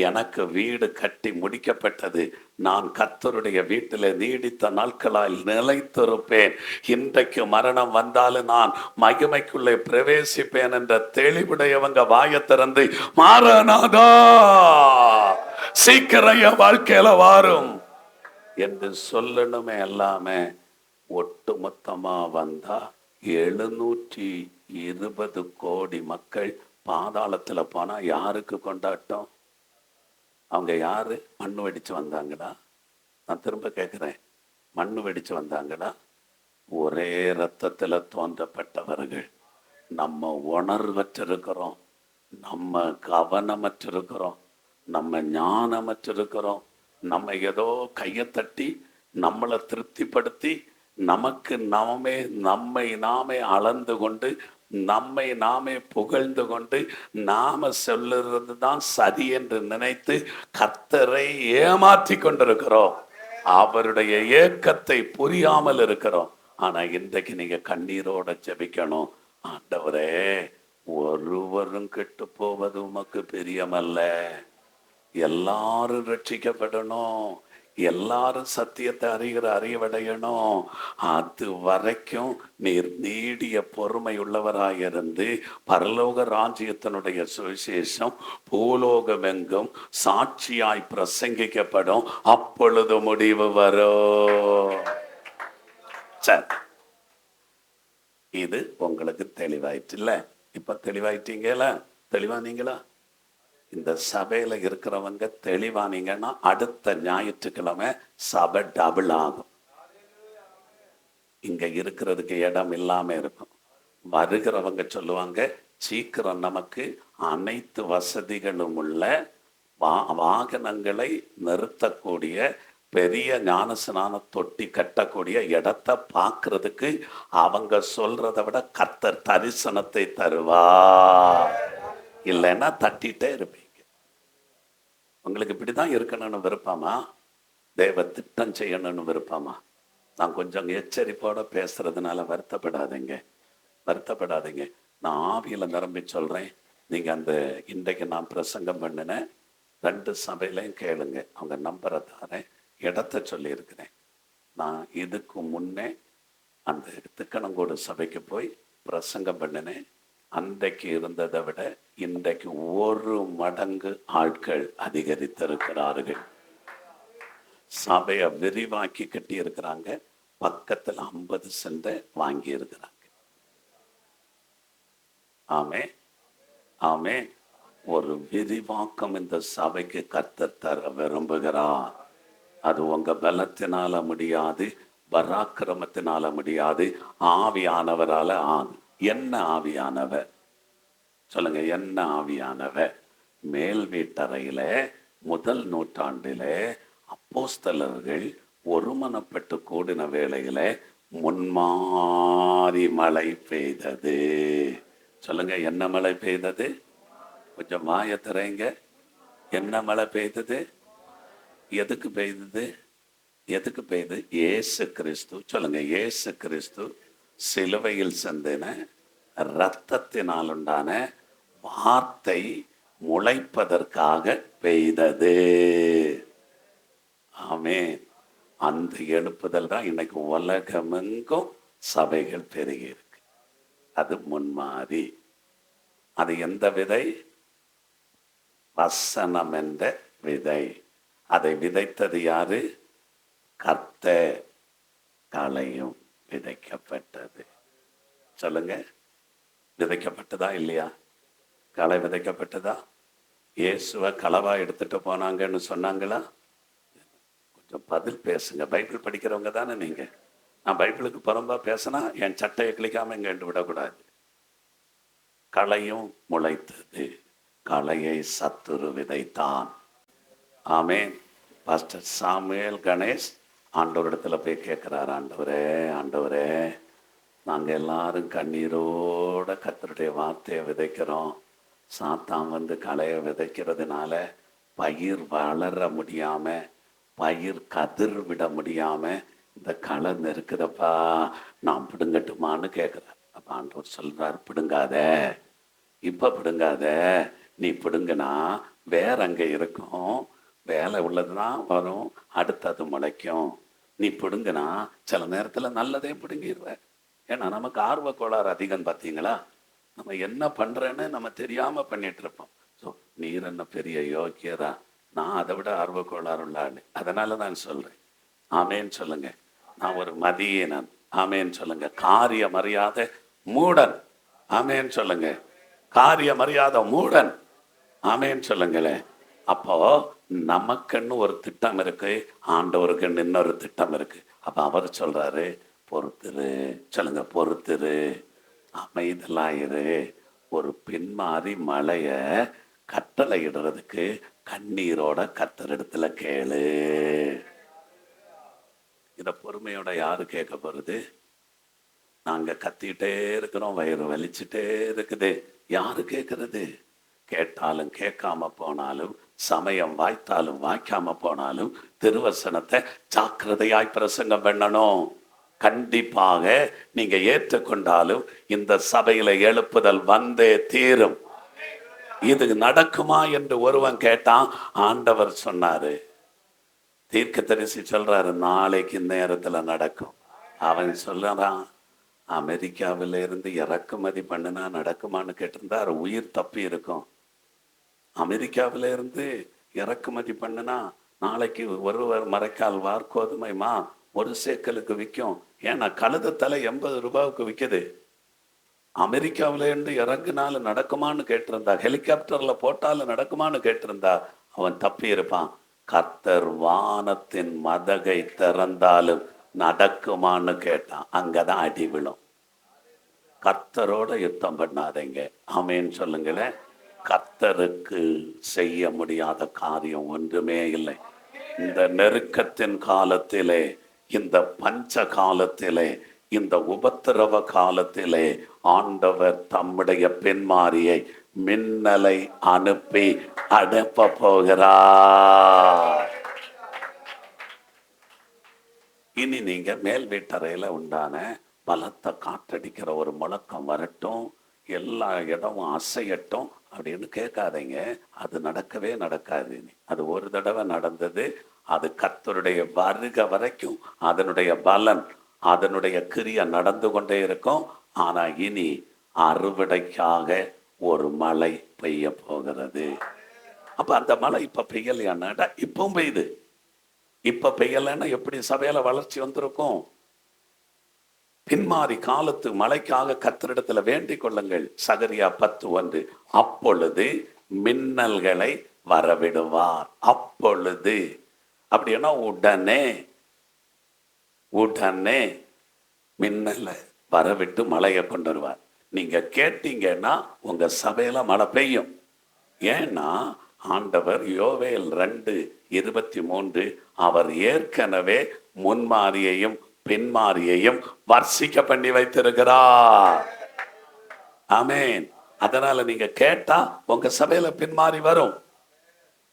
எனக்கு வீடு கட்டி முடிக்கப்பட்டது, நான் கர்த்தருடைய வீட்டில் நீடித்த நாட்களால் நிலைத்திருப்பேன், இன்றைக்கு மரணம் வந்தாலும் நான் மகிமைக்குள்ளே பிரவேசிப்பேன் என்ற தெளிவுடையவங்க வாயை திறந்து மாரநாதா சீக்கிரம் என் வாழ்க்கையில வாரும் என்று சொல்லணுமே. எல்லாமே ஒட்டு மொத்தமா வந்தா 720 கோடி மக்கள் பாதாளத்துல போனா யாருக்கு கொண்டாட்டம்? அவங்க யாரு? மண்ணு வெடிச்சு வந்தாங்களா? நான் திரும்ப கேட்கிறேன், மண்ணு வெடிச்சு வந்தாங்களா? ஒரே ரத்தத்துல தோன்றப்பட்டவர்கள். நம்ம உணர்வற்றிருக்கிறோம், நம்ம கவனமற்றிருக்கிறோம், நம்ம ஞானமற்றிருக்கிறோம். நம்ம ஏதோ கையை தட்டி நம்மளை திருப்திப்படுத்தி நமக்கு நம்மை நாமே அளந்து கொண்டு நம்மை நாமே புகழ்ந்து கொண்டு நாம சொல்லுறது தான் சரி என்று நினைத்து கர்த்தரை ஏமாற்றி கொண்டிருக்கிறோம். அவருடைய ஏக்கத்தை புரியாமல் இருக்கிறோம். ஆனா இன்றைக்கு நீங்க கண்ணீரோட ஜெபிக்கணும். ஆண்டவரே, ஒருவரும் கெட்டு போவது உமக்கு பிரியமல்ல, எல்லாரும் ரட்சிக்கப்படணும், எல்லாரும் சத்தியத்தை அறிவடையணும். அது வரைக்கும் நீர் நீடிய பொறுமை உள்ளவராயிருந்து பரலோக ராஜ்யத்தினுடைய சுவிசேஷம் பூலோகமெங்கும் சாட்சியாய் பிரசங்கிக்கப்படும். அப்பொழுது முடிவு வரும். சரி, இது உங்களுக்கு தெளிவாயிட்டு இல்ல? இப்ப தெளிவாயிட்டீங்களா? தெளிவானீங்களா? இந்த சபையில இருக்கிறவங்க தெளிவானீங்கன்னா அடுத்த ஞாயிற்றுக்கிழமை சபை டபுள் ஆகும். இங்க இருக்கிறதுக்கு இடம் இல்லாம இருக்கும். வருகிறவங்க சொல்லுவாங்க, சீக்கிரம் நமக்கு அனைத்து வசதிகளும் உள்ள வாகனங்களை நிறுத்தக்கூடிய பெரிய ஞானஸ்நான தொட்டி கட்டக்கூடிய இடத்தை பார்க்கறதுக்கு அவங்க சொல்றதை விட கர்த்தர் தரிசனத்தை தருவா. இல்லைன்னா தட்டிட்டே இருப்பீங்க. உங்களுக்கு இப்படிதான் இருக்கணும்னு விருப்பமா? தேவ திட்டம் செய்யணும்னு விருப்பமா? நான் கொஞ்சம் எச்சரிப்போட பேசுறதுனால வருத்தப்படாதீங்க. நான் ஆவியில நிரம்பி சொல்றேன். நீங்க அந்த இன்றைக்கு நான் பிரசங்கம் பண்ணின 2 சபையிலையும் கேளுங்க. அவங்க நம்பரை தாரேன், இடத்த சொல்லி இருக்கிறேன். நான் இதுக்கு முன்னே அந்த திக்கணங்கோடு சபைக்கு போய் பிரசங்கம் பண்ணினேன். அன்றைக்கு இருந்ததை விட இன்றைக்கு 1 மடங்கு ஆட்கள் அதிகரித்திருக்கிறார்கள். சபையை விரிவாக்கி கட்டி இருக்கிறாங்க. பக்கத்தில் 50 சென்ட் வாங்கி இருக்கிறாங்க. ஆமே ஆமே. ஒரு விரிவாக்கம் இந்த சபைக்கு கர்த்தர் தர விரும்புகிறார். அது உங்க பலத்தினால முடியாது, பராக்கிரமத்தினால முடியாது, ஆவியானவரால ஆகும். என்ன ஆவியானவர்? சொல்லுங்க, என்ன ஆவியானவர்? மேல் வீட்டறையில 1 நூற்றாண்டில அப்போஸ்தலர்கள் ஒருமனப்பட்டு கூடின வேளையில முன்மாறி மழை பெய்தது. சொல்லுங்க, என்ன மழை பெய்தது? கொஞ்சம் வாயை திறங்க. என்ன மழை பெய்தது? எதுக்கு பெய்தது? எதுக்கு பெய்து? இயேசு கிறிஸ்து. சொல்லுங்க, இயேசு கிறிஸ்து சிலுவையில் சிந்தின இரத்தத்தினால் உண்டான வார்த்தை முளைப்பதற்காக பெய்தது. ஆமென். அந்த எழுப்புதல் தான் இன்னைக்கு உலகமெங்கும் சபைகள் பெருகி இருக்கு. அது முன்மாறி. அது எந்த விதை? வசனம் என்ற விதை. அதை விதைத்தது யாரு? கர்த்தர். களையும் விதைக்கப்பட்டது. சொல்லுங்க, விதைக்கப்பட்டதா இல்லையா? களை விதைக்கப்பட்டதா? இயேசுவை களவா எடுத்துட்டு போனாங்கன்னு சொன்னாங்களா? கொஞ்சம் பதில் பேசுங்க. பைபிள் படிக்கிறவங்க தானே நீங்க. நான் பைபிளுக்கு புறம்பா பேசினா என் சட்டையை கிளிக்காம இங்க விடக்கூடாது. களையும் முளைத்தது. களையை சத்துரு விதைத்தான். ஆமென். பாஸ்டர் சாமுவேல் கணேஷ் ஆண்டவரிடத்துல போய் கேட்கிறார், ஆண்டவரே, நாங்க எல்லாரும் கண்ணீரோட கர்த்தருடைய வார்த்தையை விதைக்கிறோம். சாத்தான் வந்து களையை விதைக்கிறதுனால பயிர் வளர முடியாம, பயிர் கதிர் விட முடியாம இந்த களை இருக்குதப்பா, நான் பிடுங்கட்டுமான்னு கேட்கிறேன். அப்ப ஆண்டவர் சொல்றார், பிடுங்காத, இப்ப பிடுங்காத, நீ பிடுங்கினா வேற அங்க இருக்கும், வேலை உள்ளதுதான் வரும், அடுத்தது முளைக்கும். நீ பிடுங்கினா சில நேரத்துல நல்லதே பிடுங்கிடுவ. ஏன்னா நமக்கு ஆர்வ கோளாறு அதிகம் பார்த்தீங்களா. நம்ம என்ன பண்றேன்னு நம்ம தெரியாம பண்ணிட்டு இருப்போம். ஸோ நீர் என்ன பெரிய யோக்கியதா, நான் அதை விட ஆர்வ கோளாறு உள்ள ஆளு, அதனால நான் சொல்றேன். ஆமேன்னு சொல்லுங்க. நான் ஒரு மதியீனன். ஆமேன்னு சொல்லுங்க. காரியம் அறியாத மூடன். ஆமேன்னு சொல்லுங்க. காரியம் அறியாத மூடன். ஆமேன்னு சொல்லுங்களேன். அப்போ நமக்குன்னு ஒரு திட்டம் இருக்கு, ஆண்டவருக்குன்னு இன்னொரு திட்டம் இருக்கு. அப்ப அவர் சொல்றாரு, பொறுத்துரு. சொல்லுங்க, பொறுத்துரு, அமைதலாயிரு. ஒரு பின்மாறி மழைய கட்டளை இடுறதுக்கு கண்ணீரோட கத்தரிடத்துல கேளு. இத பொறுமையோட யாரு கேட்க போறது? நாங்க கத்திட்டே இருக்கிறோம், வயிறு வலிச்சுட்டே இருக்குது, யாரு கேட்கறது? கேட்டாலும் கேட்காம போனாலும், சமயம் வாய்த்தாலும் வாய்க்காம போனாலும், திருவசனத்தை ஜாக்கிரதையாய் பிரசங்கம் பண்ணணும். கண்டிப்பாக நீங்க ஏற்றுக்கொண்டாலும் இந்த சபையில எழுப்புதல் வந்தே தீரும். இது நடக்குமா என்று ஒருவன் கேட்டான். ஆண்டவர் சொன்னாரு, தீர்க்கதரிசி சொல்றாரு, நாளைக்கு நேரத்துல நடக்கும். அவன் சொல்றான், அமெரிக்காவில இருந்து இறக்குமதி பண்ணினா நடக்குமான்னு கேட்டிருந்தா உயிர் தப்பி இருக்கும். அமெரிக்காவில இருந்து இறக்குமதி பண்ணினா நாளைக்கு ஒருவர் மரைக்கால் வார்கோதுமைமா ஒரு சேக்கலுக்கு விற்கும். ஏன்னா கழுத தலை 80 ரூபாய்க்கு விற்குது. அமெரிக்காவில இருந்து இறங்குனாலும் நடக்குமான்னு கேட்டிருந்தா, ஹெலிகாப்டர்ல போட்டாலும் நடக்குமான்னு கேட்டிருந்தா அவன் தப்பி இருப்பான். கர்த்தர் வானத்தின் மதகை திறந்தாலும் நடக்குமான்னு கேட்டான், அங்கதான் அடி விழும். கர்த்தரோட யுத்தம் பண்ணாதீங்க. ஆமேன்னு சொல்லுங்களேன். கர்த்தருக்கு செய்ய முடியாத காரியம் ஒன்றுமே இல்லை. இந்த நெருக்கத்தின் காலத்திலே, இந்த பஞ்ச காலத்திலே, இந்த உபத்திரவ காலத்திலே ஆண்டவர் தம்முடைய பின்மாரியை மின்னலை அனுப்பி அனுப்ப போகிறார். இனி நீங்க மேல் வீட்டறையில உண்டான பலத்தை காற்றடிக்கிற ஒரு முழக்கம் வரட்டும், எல்லா இடமும் அசையட்டும் அப்படின்னு கேட்காதீங்க. அது நடக்கவே நடக்காது. அது ஒரு தடவை நடந்தது. அது கர்த்தருடைய வருகை வரைக்கும் அதனுடைய பலன், அதனுடைய கிரியை நடந்து கொண்டே இருக்கும். ஆனா இனி அறுவடைக்காக ஒரு மழை பெய்ய போகிறது. அப்ப அந்த மழை இப்ப பெய்யலையானா, இப்பவும் பெய்யுது. இப்ப பெய்யலைன்னா எப்படி சபையில வளர்ச்சி வந்திருக்கும்? பின்மாறி காலத்து மழைக்காக கர்த்தரிடத்துல வேண்டிக் கொள்ளுங்கள். சகரியா 10:1. அப்பொழுது மின்னல்களை வரவிடுவார். அப்பொழுது அப்படின்னா உடனே, உடனே மின்னலை வரவிட்டு மழையை கொண்டு வருவார். நீங்க கேட்டீங்கன்னா உங்க சபையில மழை பெய்யும். ஏன்னா ஆண்டவர் யோவேல் 2:23 அவர் ஏற்கனவே முன்மாரியையும் பின்மாரியையும் வர்ஷிக்க பண்ணி வைத்திருக்கிறார். ஆமேன். அதனால நீங்க கேட்டா உங்க சபையில பின்மாறி வரும்.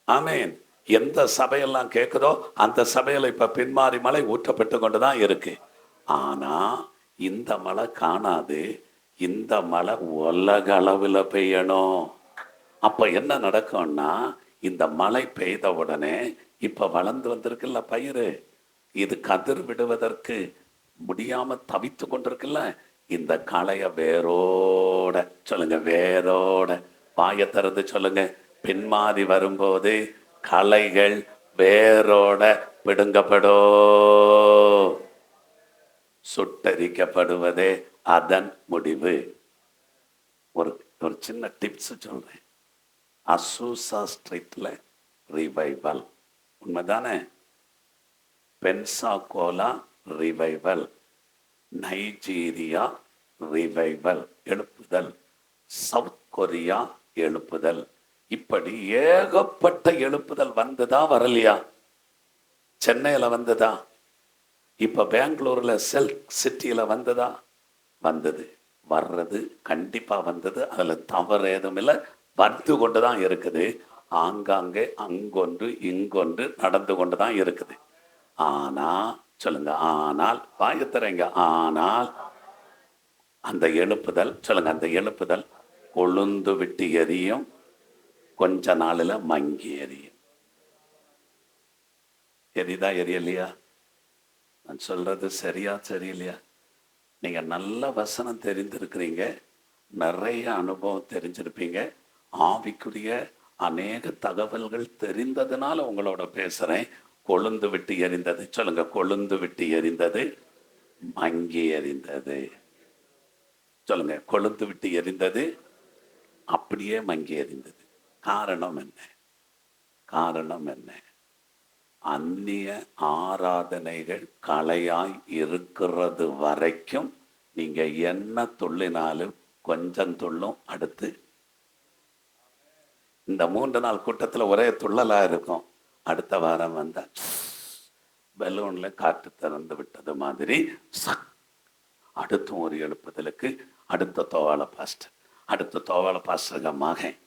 ஆமேன். எந்த சபையெல்லாம் கேட்குதோ அந்த சபையில இப்ப பின்மாறி மழை ஊற்றப்பட்டு கொண்டுதான் இருக்கு. ஆனா இந்த மழை காணாது. இந்த மழை உலக அளவுல பெய்யணும். அப்ப என்ன நடக்கும்னா, இந்த மழை பெய்த உடனே இப்ப வளர்ந்து வந்திருக்குல்ல பயிறு, இது கதிர் விடுவதற்கு முடியாம தவித்து கொண்டிருக்குல்ல, இந்த களைய வேரோட, சொல்லுங்க வேரோட, வாயை திறந்து சொல்லுங்க, பின்மாறி வரும்போது களைகள் வேரோட பிடுங்கப்படும். சுட்டரிக்கப்படுவதே அதன் முடிவு. ஒரு ஒரு சின்ன டிப்ஸ் சொல்றேன். அசூசா ஸ்ட்ரீட்ல ரிவைவல், உண்மைதானே? பென்சாகோலா ரிவைவல், நைஜீரியா ரிவைவல், எழுப்புதல், சவுத் கொரியா எழுப்புதல், இப்படி ஏகப்பட்ட எழுப்புதல் வந்ததா வரலையா? சென்னையில வந்ததா? இப்ப பெங்களூர்ல சில்க் சிட்டியில வந்ததா? வந்தது. வர்றது கண்டிப்பா வந்தது. அதுல தவறு ஏதும் இல்லை. வந்து கொண்டுதான் இருக்குது. ஆங்காங்கே அங்கொன்று இங்கொன்று நடந்து கொண்டுதான் இருக்குது. ஆனா சொல்லுங்க, ஆனால் வாயத்தரங்க, ஆனால் அந்த எழுப்புதல், சொல்லுங்க, அந்த எழுப்புதல் கொழுந்து விட்டு எரியும் கொஞ்ச நாளில் மங்கி எரியும். எரியுதா எரியலையா? நான் சொல்றது சரியா சரியில்லையா? நீங்க நல்ல வசனம் தெரிந்திருக்கிறீங்க, நிறைய அனுபவம் தெரிஞ்சிருப்பீங்க, ஆவிக்குரிய அநேக தகவல்கள் தெரிந்ததுனால உங்களோட பேசுறேன். கொழுந்து விட்டு எரிந்தது, சொல்லுங்க. கொழுந்து விட்டு எரிந்தது, மங்கி எரிந்தது. சொல்லுங்க. கொழுந்து விட்டு எரிந்தது, அப்படியே மங்கி எரிந்தது. காரணம் என்ன? காரணம் என்ன? அந்நிய ஆராதனைகள் கலையாய் இருக்கிறது வரைக்கும் நீங்க என்ன துள்ளினாலும் கொஞ்சம் துள்ளும். அடுத்து இந்த 3 நாள் கூட்டத்தில் ஒரே துள்ளலா இருக்கும். அடுத்த வாரம் வந்தா பலூன்ல காற்று திறந்து விட்டது மாதிரி அடுத்தும் ஒரு எழுப்புதலுக்கு அடுத்த தோவாள பாஸ்டர், அடுத்த தோவாள பாஸ்டர் மகன்,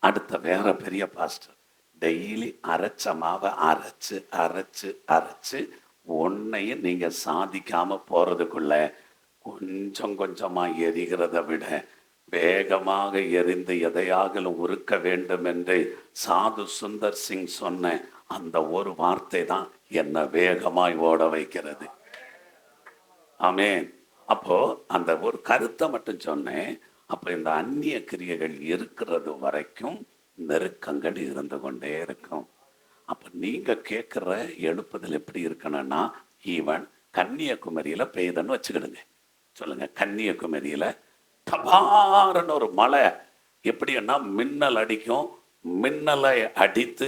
அடுத்த வேற பெரிய பாஸ்டர். டெய்லி அரைச்ச மாவை அரைச்சு அரைச்சு அரைச்சு ஒன்னையும் நீங்க சாதிக்காம போறதுக்குள்ள கொஞ்சம் கொஞ்சமா எரிகிறத விட வேகமாக எரிந்து எதையாகலும் உருக்க வேண்டும் என்று சாது சுந்தர் சிங் சொன்ன அந்த ஒரு வார்த்தை தான் என்ன வேகமாய் ஓட வைக்கிறது. ஆமென். அப்போ அந்த ஒரு கருத்தை மட்டும் சொன்னேன். அப்போ இந்த அந்நிய கிரியைகள் இருக்கிறது வரைக்கும் நெருக்கங்கள் இருந்து கொண்டே இருக்கும். அப்ப நீங்க கேட்கிற எழுப்புதல் எப்படி இருக்கணும்னா, ஈவன் கன்னியாகுமரியில பெய்யுதுன்னு வச்சுக்கிடுங்க. சொல்லுங்க. கன்னியாகுமரியில டபார்னு ஒரு மழை, எப்படின்னா மின்னல் அடிக்கும். மின்னலை அடித்து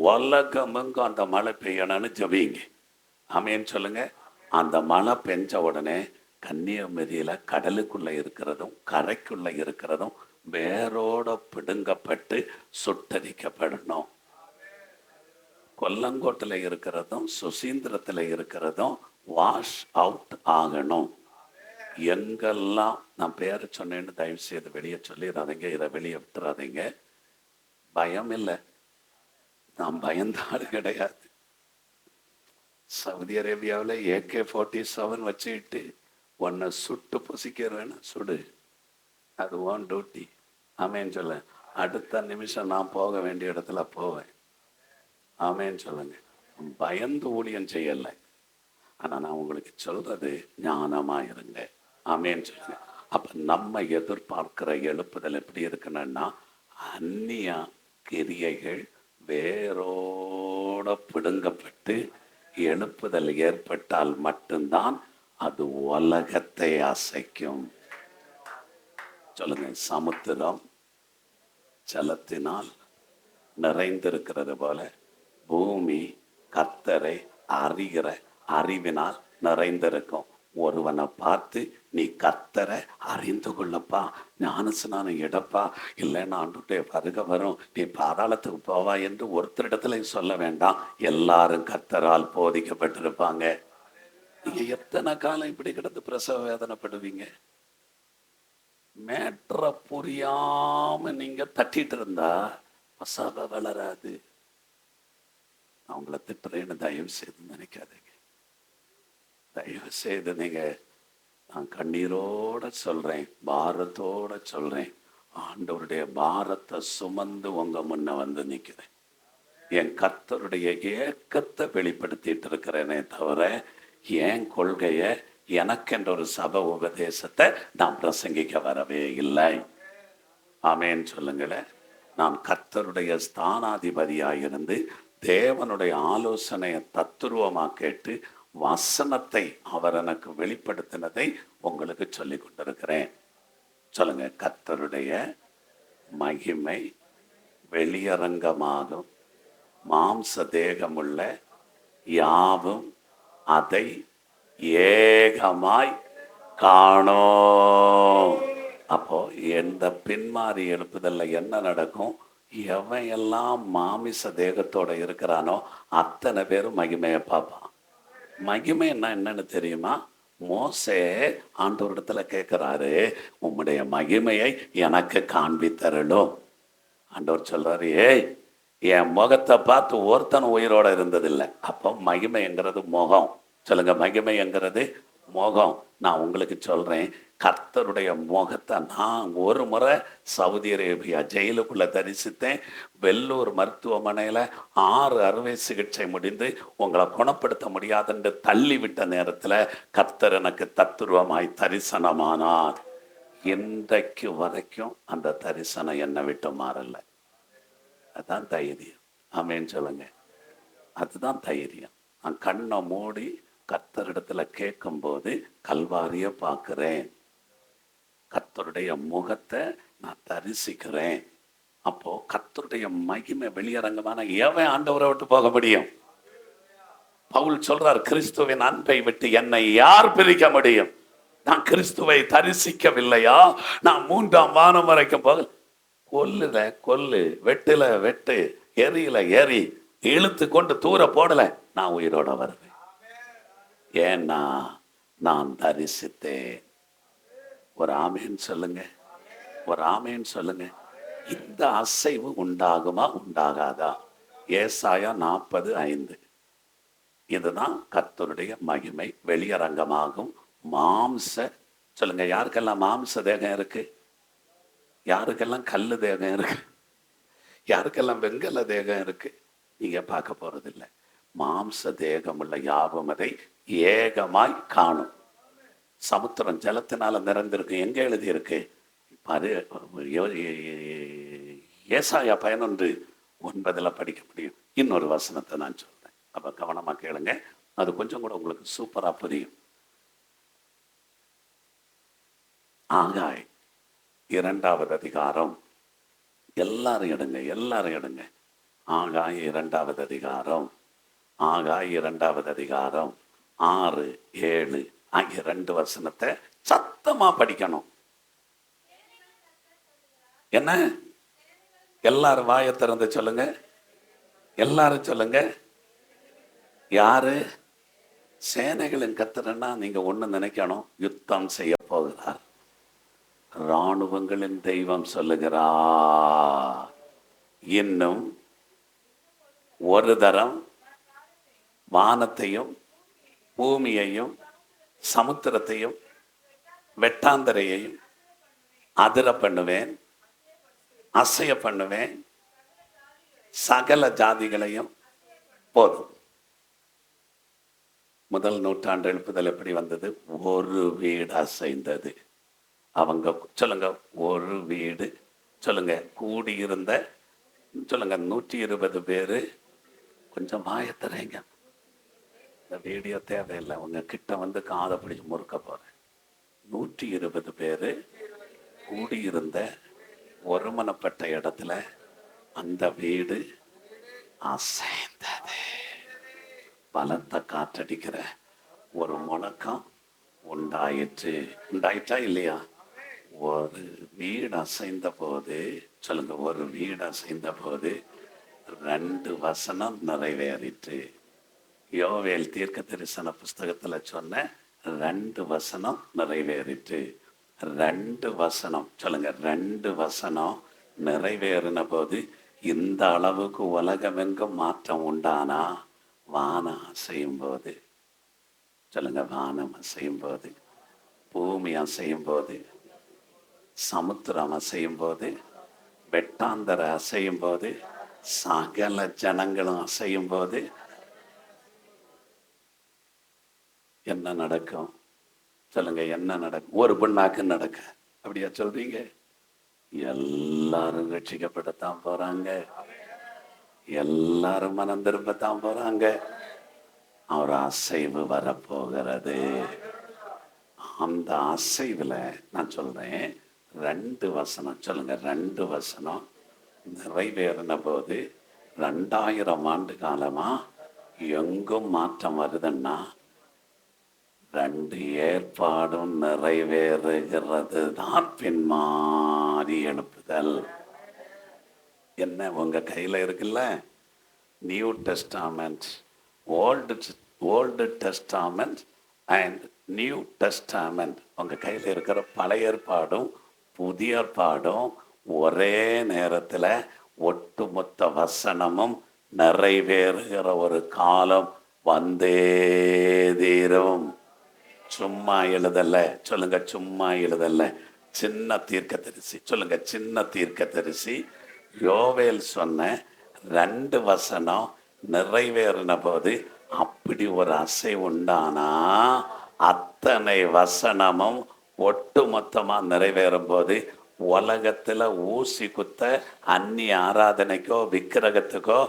உலகமெங்கும் அந்த மழை பெய்யணும்னு ஜெபிங்க. ஆமென் சொல்லுங்க. அந்த மழை பெஞ்ச உடனே கன்னியாகுமரியில கடலுக்குள்ள இருக்கிறதும் கரைக்குள்ள இருக்கிறதும் வேரோட பிடுங்கப்பட்டு சுட்டரிக்கப்படணும். கொல்லங்கோட்டில் இருக்கிறதும் சுசீந்திரத்தில் இருக்கிறதும் வாஷ் அவுட் ஆகணும். எங்கெல்லாம் நான் பேரை சொன்னேன்னு தயவு செய்து வெளியே சொல்லிடாதீங்க, இதை வெளியே விட்டுறாதீங்க. பயம் இல்லை, நான் பயந்தாடு கிடையாது. சவுதி அரேபியாவில் AK-47 வச்சுக்கிட்டு உன்னை சுட்டு புசிக்கிறேன்னு சுடு, அது ஓன் டியூட்டி. ஆமேன்னு சொல்ல. அடுத்த நிமிஷம் நான் போக வேண்டிய இடத்துல போவேன். ஆமேன்னு சொல்லுங்க. பயந்து ஊழியம் செய்யலை, ஆனால் நான் உங்களுக்கு சொல்றது ஞானமா இருங்க. ஆமேன்னு சொல்லுங்க. அப்ப நம்ம எதிர்பார்க்கிற எழுப்புதல் எப்படி இருக்கணும்னா, அந்நிய கிரியைகள் வேரோட பிடுங்கப்பட்டு எழுப்புதல் ஏற்பட்டால் மட்டும்தான் அது உலகத்தை அசைக்கும். சொல்லுங்க. சமுத்திரம் ஜலத்தினால் நிறைந்திருக்கிறது போல பூமி கர்த்தரை அறிகிற அறிவினால் நிறைந்திருக்கும். ஒருவனை பார்த்து நீ கர்த்தரை அறிந்து கொள்ளப்பா, ஞானஸ்நானம் எடுப்பா, இல்லைன்னா ஆண்டவருடைய வருகை வரும், நீ பாதாளத்துக்கு போவா என்று ஒருத்தரிடத்துல சொல்ல வேண்டாம். எல்லாரும் கர்த்தரால் போதிக்கப்பட்டிருப்பாங்க. நீங்க எத்தனை காலம் இப்படி கிடந்து பிரசவ வேதனைப்படுவீங்க? மேற்ற புரியாம நீங்க தட்டிட்டு இருந்தா சபை வளராது. அவங்கள திட்டுறேன்னு தயவு செய்து நினைக்காதீங்க. தயவு செய்து நீங்க, நான் கண்ணீரோட சொல்றேன், பாரத்தோட சொல்றேன், ஆண்டவருடைய பாரத்தை சுமந்து உங்க முன்ன வந்து நிக்கிறேன். என் கர்த்தருடைய ஏக்கத்தை வெளிப்படுத்திட்டு இருக்கிறேனே தவிர என் கொள்கைய எனக்கென்ற ஒரு சபை உபதேசத்தை நான் பிரசங்கிக்க வரவே இல்லை. ஆமேன்னு சொல்லுங்களேன். நான் கர்த்தருடைய ஸ்தானாதிபதியாயிருந்து தேவனுடைய ஆலோசனையை தத்துருவமா கேட்டு வசனத்தை அவர் எனக்கு வெளிப்படுத்தினதை உங்களுக்கு சொல்லி கொண்டிருக்கிறேன். சொல்லுங்க. கர்த்தருடைய மகிமை வெளியரங்கமாகும், மாம்ச தேகமுள்ள யாவும் அதை ஏகமாய் காணோம். அப்போ எந்த பின்மாறி எழுப்புதல்ல என்ன நடக்கும்? எவன் எல்லாம் மாமிச தேகத்தோட இருக்கிறானோ அத்தனை பேரும் மகிமையை பார்ப்பான். மகிமை என்னன்னு தெரியுமா? மோசே ஆண்டவரிடத்துல கேட்கிறாரு, உம்முடைய மகிமையை எனக்கு காண்பித்தருளும். ஆண்டவர் சொல்றாரு, ஏய், என் முகத்தை பார்த்து ஒருத்தன் உயிரோட இருந்ததில்லை. அப்போ மகிமைங்கிறது முகம். சொல்லுங்க. மகிமைங்கிறது முகம். நான் உங்களுக்கு சொல்றேன், கர்த்தருடைய முகத்தை நான் ஒரு முறை சவுதி அரேபியா ஜெயிலுக்குள்ள தரிசித்தேன். வெள்ளூர் மருத்துவமனையில் 6 அறுவை சிகிச்சை முடிந்து உங்களை குணப்படுத்த முடியாதுன்னு தள்ளிவிட்ட நேரத்தில் கர்த்தர் எனக்கு தத்துருவமாய் தரிசனமானார். இன்றைக்கு வரைக்கும் அந்த தரிசனம் என்னை விட்டு மாறல. அதுதான் தைரியம். ஆமேன்னு சொல்லுங்க. அதுதான் தைரியம். நான் கண்ணை மூடி கர்த்தரிடத்துல கேட்கும்போது கல்வாரியை பார்க்கிறேன், கர்த்தருடைய முகத்தை நான் தரிசிக்கிறேன். அப்போ கர்த்தருடைய மகிமை வெளியரங்கமான எவன் ஆண்டவரை விட்டு போக முடியும்? பவுல் சொல்றார், கிறிஸ்துவின் அன்பை விட்டு என்னை யார் பிரிக்க முடியும்? நான் கிறிஸ்துவை தரிசிக்கவில்லையா? நான் 3ஆம் வானம் வரைக்கும் போக, கொல்லுல கொல்லு, வெட்டுல வெட்டு, எரியில எரி, இழுத்து கொண்டு தூர போடல, நான் உயிரோட வருவேன். ஏன்னா நான் தரிசித்தேன். ஒரு ஆமேன்னு சொல்லுங்க, ஒரு ஆமேன்னு சொல்லுங்க. இந்த அசைவு உண்டாகுமா உண்டாகாதா? ஏசாயா 40:5. இதுதான் கர்த்தருடைய மகிமை வெளியரங்கமாகும். மாம்ச சொல்லுங்க. யாருக்கெல்லாம் மாம்ச தேகம் இருக்கு? யாருக்கெல்லாம் கல்லு தேகம் இருக்கு? யாருக்கெல்லாம் வெங்கல தேகம் இருக்கு? நீங்க பார்க்க போறதில்லை. மாம்ச தேகம் உள்ள யாவும் அதை ஏகமாய் காணும். சமுத்திரம் ஜலத்தினால நிறைந்திருக்கு. எங்க எழுதி இருக்கு பாரு, ஏசாயா 11:9 படிக்க முடியும். இன்னொரு வசனத்தை நான் சொல்றேன், அப்ப கவனமா கேளுங்க. அது கொஞ்சம் கூட உங்களுக்கு சூப்பரா புரியும். ஆகாய் 2வது அதிகாரம். எல்லாரும் எடுங்க, எல்லாரும் எடுங்க. ஆகாய் 2வது அதிகாரம். ஆகாய் 2வது அதிகாரம் 6, 7 ஆகிய 2 வசனத்தை சத்தமா படிக்கணும். என்ன? எல்லாரும் வாயை திறந்து சொல்லுங்க. எல்லாரும் சொல்லுங்க. யாரு? சேனைகளின் கர்த்தர்னா நீங்க ஒண்ணு நினைக்கணும், யுத்தம் செய்ய போகிறார். இராணுவங்களின் தெய்வம் சொல்லுகிறார், இன்னும் ஒரு தரம் வானத்தையும் பூமியையும் சமுத்திரத்தையும் வெட்டாந்தரையையும் அதிர பண்ணுவேன், அசைய பண்ணுவேன், சகல ஜாதிகளையும். போதும். முதல் நூற்றாண்டு எழுப்புதல் எப்படி வந்தது? ஒரு வீடு அசைந்தது. அவங்க சொல்லுங்க, ஒரு வீடு சொல்லுங்க. கூடியிருந்த சொல்லுங்க 120 பேரு. கொஞ்சம் வாயத்தரைங்க. இந்த வீடியோ தேவையில்லை, உங்க கிட்ட வந்து காதை பிடிச்சு முறுக்க போறேன். 120 பேரு கூடியிருந்த ஒருமனப்பட்ட இடத்துல அந்த வீடு அசைந்தது. பலத்த காற்றடிக்கிற ஒரு முழக்கம் உண்டாயிற்று. உண்டாயிட்டா இல்லையா? ஒரு வீடு அசைந்த போது சொல்லுங்க, ஒரு வீடு அசைந்த போது 2 வசனம் நிறைவேறிற்று. யோவேல் தீர்க்க தரிசன புஸ்தகத்துல சொன்ன 2 வசனம் நிறைவேறிற்று. 2 வசனம் சொல்லுங்க, 2 வசனம் நிறைவேறின போது இந்த அளவுக்கு உலகமெங்கும் மாற்றம் உண்டானா? வானம் அசையும் போது சொல்லுங்க, வானம் அசையும் போது, பூமி அசையும் போது, சமுத்திரம் அசையும் போது, வெட்டாந்தர அசையும் போது, சகல ஜனங்களும் அசையும் போது என்ன நடக்கும்? சொல்லுங்க, என்ன நடக்கும்? ஒரு புண்ணாக்கு நடக்க. அப்படியா சொல்றீங்க? எல்லாரும் ரட்சிக்கப்படத்தான் போறாங்க, எல்லாரும் மனம் திரும்பத்தான் போறாங்க. ஒரு அசைவு வரப்போகிறது. அந்த அசைவுல நான் சொல்றேன், 2 வசனம் சொல்லுங்க, 2 வசனம் நிறைவேறின போது 2000 ஆண்டு காலமா எங்கும் மாற்றம் வருதுன்னா 2 ஏற்பாடும் நிறைவேறுகிறது தான் பின்மாறி எழுப்புதல். என்ன உங்க கையில இருக்குல்ல? New testament, old testament and new testament. உங்க கையில் இருக்கிற பழைய ஏற்பாடும் புதிய ஏற்பாடும் ஒரே நேரத்தில் ஒட்டுமொத்த வசனமும் நிறைவேறுகிற ஒரு காலம் வந்தே தீரும். சும்மா எழுதல. சொல்லுங்க, சும்மா எழுதல. சின்ன தீர்க்கதரிசி. சொல்லுங்க, சின்ன தீர்க்கதரிசி. யோவேல் சொன்ன 2 வசனம் நிறைவேறின போது அப்படி ஒரு அசை உண்டானா, அத்தனை வசனமும் ஒட்டு மொத்தமா நிறைவேறும் போது உலகத்துல ஊசி குத்த அந்நிய ஆராதனைக்கோ விக்கிரகத்துக்கோ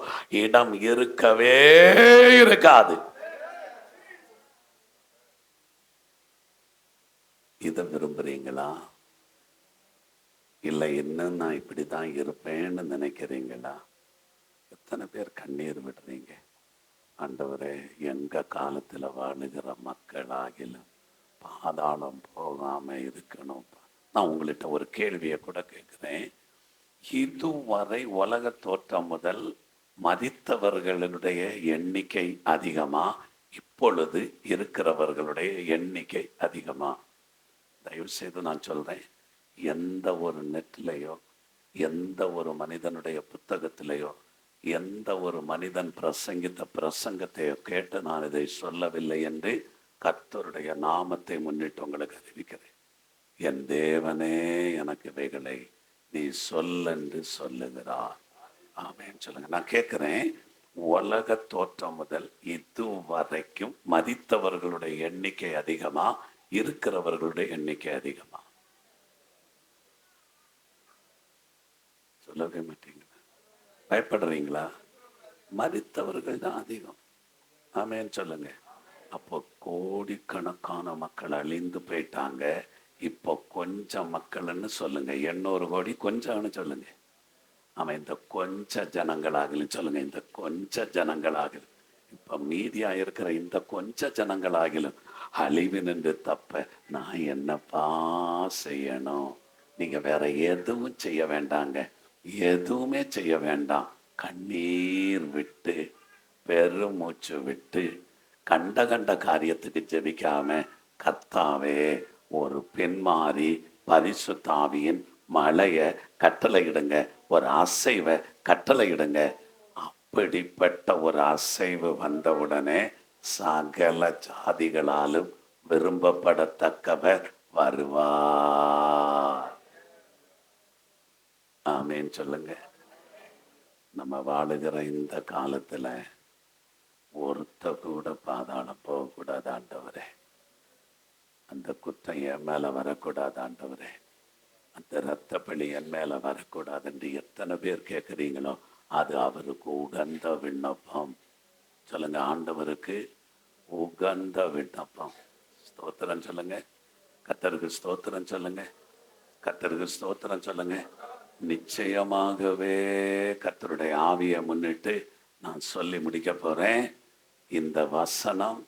இடம் இருக்கவே இருக்காது. இதை விரும்புறீங்களா? இல்லை இன்னும் நான் இப்படிதான் இருப்பேன்னு நினைக்கிறீங்களா? எத்தனை பேர் கண்ணீர் விடுறீங்க? ஆண்டவரே, எங்க காலத்துல வாழுகிற மக்களாகிலும் பாதாளம் போகாம இருக்கணும். நான் உங்கள்கிட்ட ஒரு கேள்வியை கூட கேட்கிறேன். இதுவரை உலக தோற்றம் முதல் மதித்தவர்களுடைய எண்ணிக்கை அதிகமா, இப்பொழுது இருக்கிறவர்களுடைய எண்ணிக்கை அதிகமா? தயவு செய்து நான் சொல்றேன், எந்த ஒரு நெட்லையோ, எந்த ஒரு மனிதனுடைய புத்தகத்திலேயோ, எந்த ஒரு மனிதன் பிரசங்கித்த பிரசங்கத்தையோ கேட்டு நான் இதை சொல்லவில்லை என்று கர்த்தருடைய நாமத்தை முன்னிட்டு உங்களுக்கு அறிவிக்கிறேன். என் தேவனே எனக்கு இவைகளை நீ சொல்லென்று சொல்லுகிறார். ஆமென் சொல்லுங்க. நான் கேட்கிறேன், உலக தோற்றம் முதல் இதுவரைக்கும் மதித்தவர்களுடைய எண்ணிக்கை அதிகமா, இருக்கிறவர்களுடைய எண்ணிக்கை அதிகமா? சொல்லவே மாட்டீங்களா? பயப்படுறீங்களா? மதித்தவர்கள் தான் அதிகம். ஆமென் சொல்லுங்க. அப்போ கோடிக்கணக்கான மக்கள் அழிந்து போயிட்டாங்க. இப்போ கொஞ்சம் மக்கள்னு சொல்லுங்க. 800 கோடி கொஞ்சம்னு சொல்லுங்க. ஆமா, இந்த கொஞ்ச ஜனங்களாகலும் சொல்லுங்க. இந்த கொஞ்ச ஜனங்களாகலும், இப்ப மீதியா இருக்கிற இந்த கொஞ்ச ஜனங்களாகிலும் அழிவு நின்று தப்ப நான் என்னப்பா செய்யணும்? நீங்க வேற எதுவும் செய்ய வேண்டாங்க. எதுவுமே செய்ய வேண்டாம். கண்ணீர் விட்டு, பெருமூச்சு விட்டு, கண்ட கண்ட காரியத்துக்கு ஜெபிக்காம, கர்த்தாவே ஒரு பெண்மாறி பரிசுத்தாவியின் மழைய கட்டளையிடுங்க, ஒரு அசைவை கட்டளையிடுங்க. அப்படிப்பட்ட ஒரு அசைவு வந்தவுடனே சகல ஜாதிகளாலும் விரும்பப்படத்தக்கவர் வருவார். ஆமேன் சொல்லுங்க. நம்ம வாழுகிற இந்த காலத்துல ஒருத்த கூட பாதாளம் போகக்கூடாது ஆண்டவரே. அந்த குற்றம் என் மேல வரக்கூடாது ஆண்டவரே. அந்த இரத்த பழி என் மேல வரக்கூடாது என்று எத்தனை பேர் கேட்குறீங்களோ, அது அவருக்கு உகந்த விண்ணப்பம். சொல்லுங்க, ஆண்டவருக்கு உகந்த விண்ணப்பம். ஸ்தோத்திரம் சொல்லுங்க. கர்த்தருக்கு ஸ்தோத்திரம் சொல்லுங்க. கர்த்தருக்கு ஸ்தோத்திரம் சொல்லுங்க. நிச்சயமாகவே கர்த்தருடைய ஆவியை முன்னிட்டு நான் சொல்லி முடிக்க போறேன். இந்த வசனம்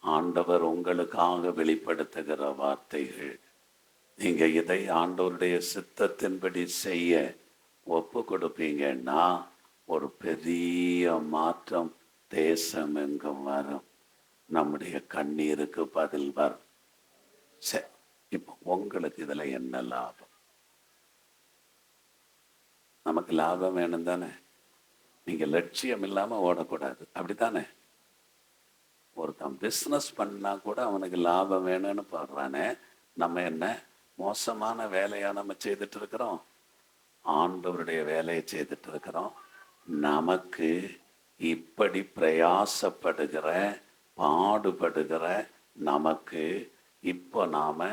ஆண்டவர் உங்களுக்காக வெளிப்படுத்துகிற வார்த்தைகள். நீங்க இதை ஆண்டவருடைய சித்தத்தின்படி செய்ய ஒப்பு கொடுப்பீங்கன்னா ஒரு பெரிய மாற்றம் தேசம் எங்கும் வரும். நம்முடைய கண்ணீருக்கு பதில் வரும். சரி, இப்போ உங்களுக்கு இதுல என்ன லாபம்? நமக்கு லாபம் வேணும் தானே? நீங்க லட்சியம் இல்லாம ஓடக்கூடாது, அப்படித்தானே? ஒருத்தன் பிஸ்னஸ் பண்ணா கூட அவனுக்கு லாபம் வேணும்னு பாடுறானே. நம்ம என்ன மோசமான வேலையா நம்ம செய்துட்டு இருக்கிறோம்? ஆண்டவருடைய வேலையை செய்துட்டு இருக்கிறோம். நமக்கு இப்படி பிரயாசப்படுகிற, பாடுபடுகிற நமக்கு இப்போ நாம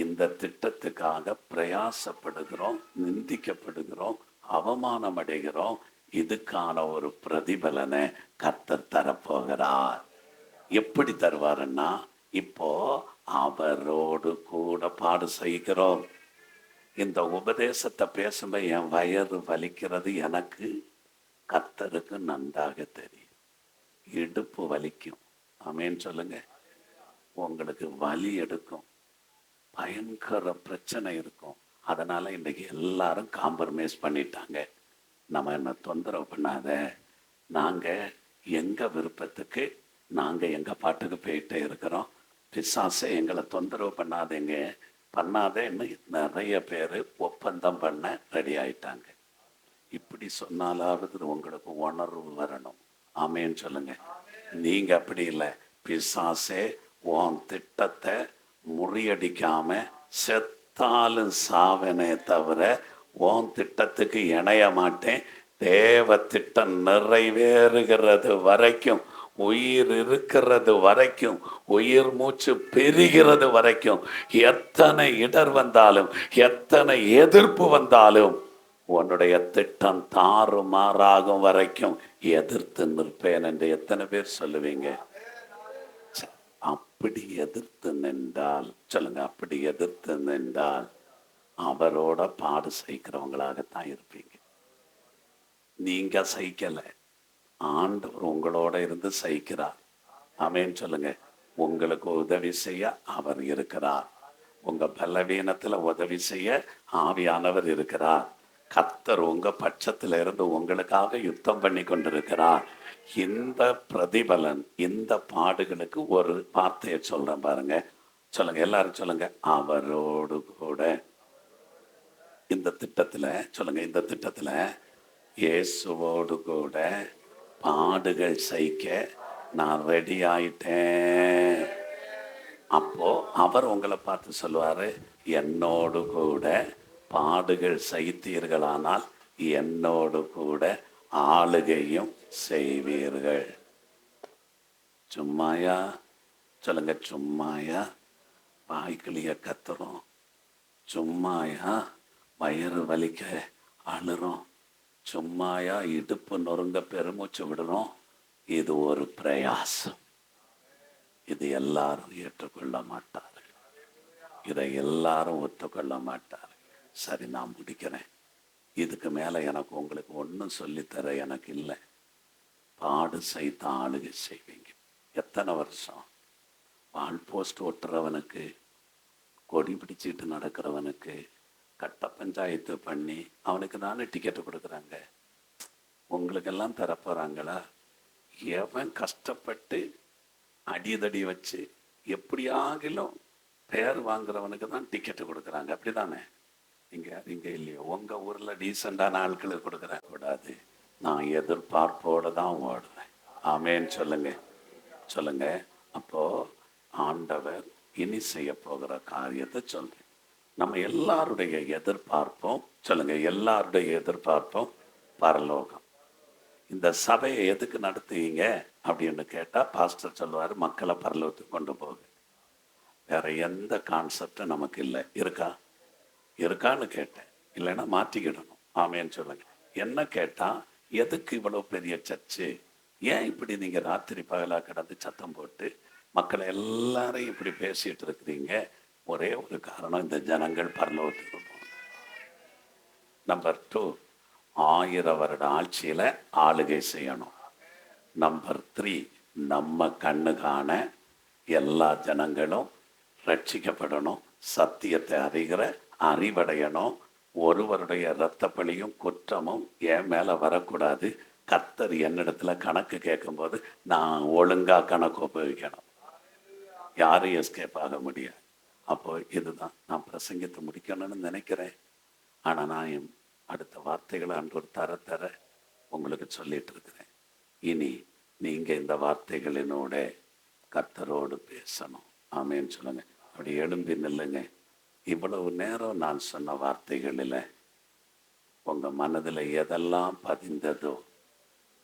இந்த திட்டத்துக்காக பிரயாசப்படுகிறோம், நிந்திக்கப்படுகிறோம், அவமானம் அடைகிறோம். இதுக்கான ஒரு பிரதிபலனை கர்த்தர் தரப்போகிறார். எப்படி தருவாருன்னா, இப்போ அவரோடு கூட பாடு செய்கிறோம். இந்த உபதேசத்தை பேசும்போது என் வயது வலிக்கிறது எனக்கு கர்த்தருக்கு நன்றாக தெரியும். இடுப்பு வலிக்கும். ஆமேன்னு சொல்லுங்க. உங்களுக்கு வலி எடுக்கும், பயங்கர பிரச்சனை இருக்கும். அதனால இன்னைக்கு எல்லாரும் காம்ப்ரமைஸ் பண்ணிட்டாங்க. நம்ம என்ன தொந்தரவு பண்ணாத, நாங்க எங்க விருப்பத்துக்கு நாங்க எங்க பாட்டுக்கு போயிட்டே இருக்கிறோம். பிசாசை எங்களை தொந்தரவு பண்ணாதேன்னு நிறைய பேர் ஒப்பந்தம் பண்ண ரெடி ஆயிட்டாங்க. இப்படி சொன்னாலாவது உங்களுக்கு உணர்வு வரணும். ஆமேன்னு சொல்லுங்க. நீங்க அப்படி இல்லை. பிசாசே உன் திட்டத்தை முறியடிக்காம செத்தாலும் சாவனே தவிர உன் திட்டத்துக்கு இணைய மாட்டேன். தேவ திட்டம் நிறைவேறுகிறது வரைக்கும், உயிர் இருக்கிறது வரைக்கும், உயிர் மூச்சு பெறுகிறது வரைக்கும், எத்தனை இடர் வந்தாலும், எத்தனை எதிர்ப்பு வந்தாலும், உன்னுடைய திட்டம் தாறுமாறாகும் வரைக்கும் எதிர்த்து நிற்பேன் என்று எத்தனை பேர் சொல்லுவீங்க? அப்படி எதிர்த்து நின்றால் சொல்லுங்க, அப்படி எதிர்த்து நின்றால் அவரோட பாடு சகிக்கிறவங்களாகத்தான் இருப்பீங்க. நீங்க சகிக்கல, ஆண்டவர் உங்களோட இருந்து சகிக்கிறார். ஆமென் சொல்லுங்க. உங்களுக்கு உதவி செய்ய அவர் இருக்கிறார். உங்க பலவீனத்துல உதவி செய்ய ஆவியானவர் இருக்கிறார். கர்த்தர் உங்க பட்சத்துல இருந்து உங்களுக்காக யுத்தம் பண்ணி கொண்டிருக்கிறார். இந்த பிரதிபலன், இந்த பாடுகளுக்கு ஒரு வார்த்தையை சொல்றேன் பாருங்க. சொல்லுங்க, எல்லாரும் சொல்லுங்க, அவரோடு கூட. இந்த திட்டத்துல சொல்லுங்க, இந்த திட்டத்துல இயேசுவோடு கூட பாடுகள் சகிக்க நான் ரெடி ஆயிட்டேன். அப்போ அவர் உங்களை பார்த்து சொல்லுவாரு, என்னோடு கூட பாடுகள் சகித்தீர்களானால் என்னோடு கூட ஆளுகையும் செய்வீர்கள். சும்மாயா சொல்லுங்க, சும்மாயா வாய்க்கிளிய கத்துறோம், சும்மாயா வயிறு வலிக்க அழுறோம், சும்மாயா இடுப்பு நொறுங்க பெருமூச்சு விடுறோம். இது ஒரு பிரயாசம். இது எல்லாரும் ஏற்றுக்கொள்ள மாட்டார்கள். இதை எல்லாரும் ஒத்துக்கொள்ள மாட்டார்கள். சரி, நான் முடிக்கிறேன். இதுக்கு மேல எனக்கு உங்களுக்கு ஒன்றும் சொல்லித்தர எனக்கு இல்லை. பாடு சைத்த ஆளுகை செய்வீங்க. எத்தனை வருஷம்? வால் போஸ்ட் ஒட்டுறவனுக்கு, கொடி பிடிச்சிட்டு நடக்கிறவனுக்கு, கட்ட பஞ்சாயத்து பண்ணி அவனுக்கு தானே டிக்கெட்டு கொடுக்குறாங்க. உங்களுக்கெல்லாம் தரப்போறாங்களா? எவன் கஷ்டப்பட்டு அடிதடி வச்சு எப்படியாகிலும் பேர் வாங்குறவனுக்கு தான் டிக்கெட்டு கொடுக்குறாங்க. அப்படிதானே? இங்க இல்லையோ? உங்க ஊர்ல டீசெண்டான ஆட்களுக்கு கொடுக்குற கூடாது. நான் எதிர்பார்ப்போடு தான் ஓடுவேன். ஆமேன்னு சொல்லுங்க, சொல்லுங்க. அப்போ ஆண்டவர் இனி செய்ய போகிற காரியத்தை சொல்றேன். நம்ம எல்லாருடைய எதிர்பார்ப்போம் சொல்லுங்க, எல்லாருடைய எதிர்பார்ப்போம் பரலோகம். இந்த சபையை எதுக்கு நடத்துவீங்க அப்படின்னு கேட்டா பாஸ்டர் சொல்லுவாரு, மக்களை பரலோகத்துக்கு கொண்டு போக. வேற எந்த கான்செப்டும் நமக்கு இல்லை. இருக்கா? இருக்கான்னு கேட்டேன். இல்லைன்னா மாற்றிக்கிடணும். ஆமேன்னு சொல்லுங்க. என்ன கேட்டா, எதுக்கு இவ்வளவு பெரிய சர்ச்சு? ஏன் இப்படி நீங்க ராத்திரி பகலா கிடந்து சத்தம் போட்டு மக்களை எல்லாரையும் இப்படி பேசிட்டு இருக்கிறீங்க? ஒரே ஒரு காரணம், இந்த ஜனங்கள் பரலோகத்துக்கு போகணும். நம்பர் 2, 1000 வருட ஆட்சியில ஆளுகை செய்யணும். நம்பர் 3, நம்ம கண்ணு காண எல்லா ஜனங்களும் ரட்சிக்கப்படணும். சத்தியத்தை அறிகிற அறிவடையணும். ஒருவருடைய இரத்த பழியும் குற்றமும் என் மேல வரக்கூடாது. கர்த்தர் என்னிடத்துல கணக்கு கேட்கும்போது நான் ஒழுங்கா கணக்கு உபயோகிக்கணும். யாரும் எஸ்கேப் ஆக முடியாது. அப்போ இதுதான் நான் பிரசங்கித்து முடிக்கணும்னு நினைக்கிறேன். ஆனா நான் அடுத்த வார்த்தைகளை அன்று தர உங்களுக்கு சொல்லிட்டு இருக்கிறேன். இனி நீங்க இந்த வார்த்தைகளினோட கர்த்தரோடு பேசணும். ஆமேன்னு சொல்லுங்க. அப்படி எழும்பி நில்லுங்க. இவ்வளவு நேரம் நான் சொன்ன வார்த்தைகளில் உங்க மனதில் எதெல்லாம் பதிந்ததோ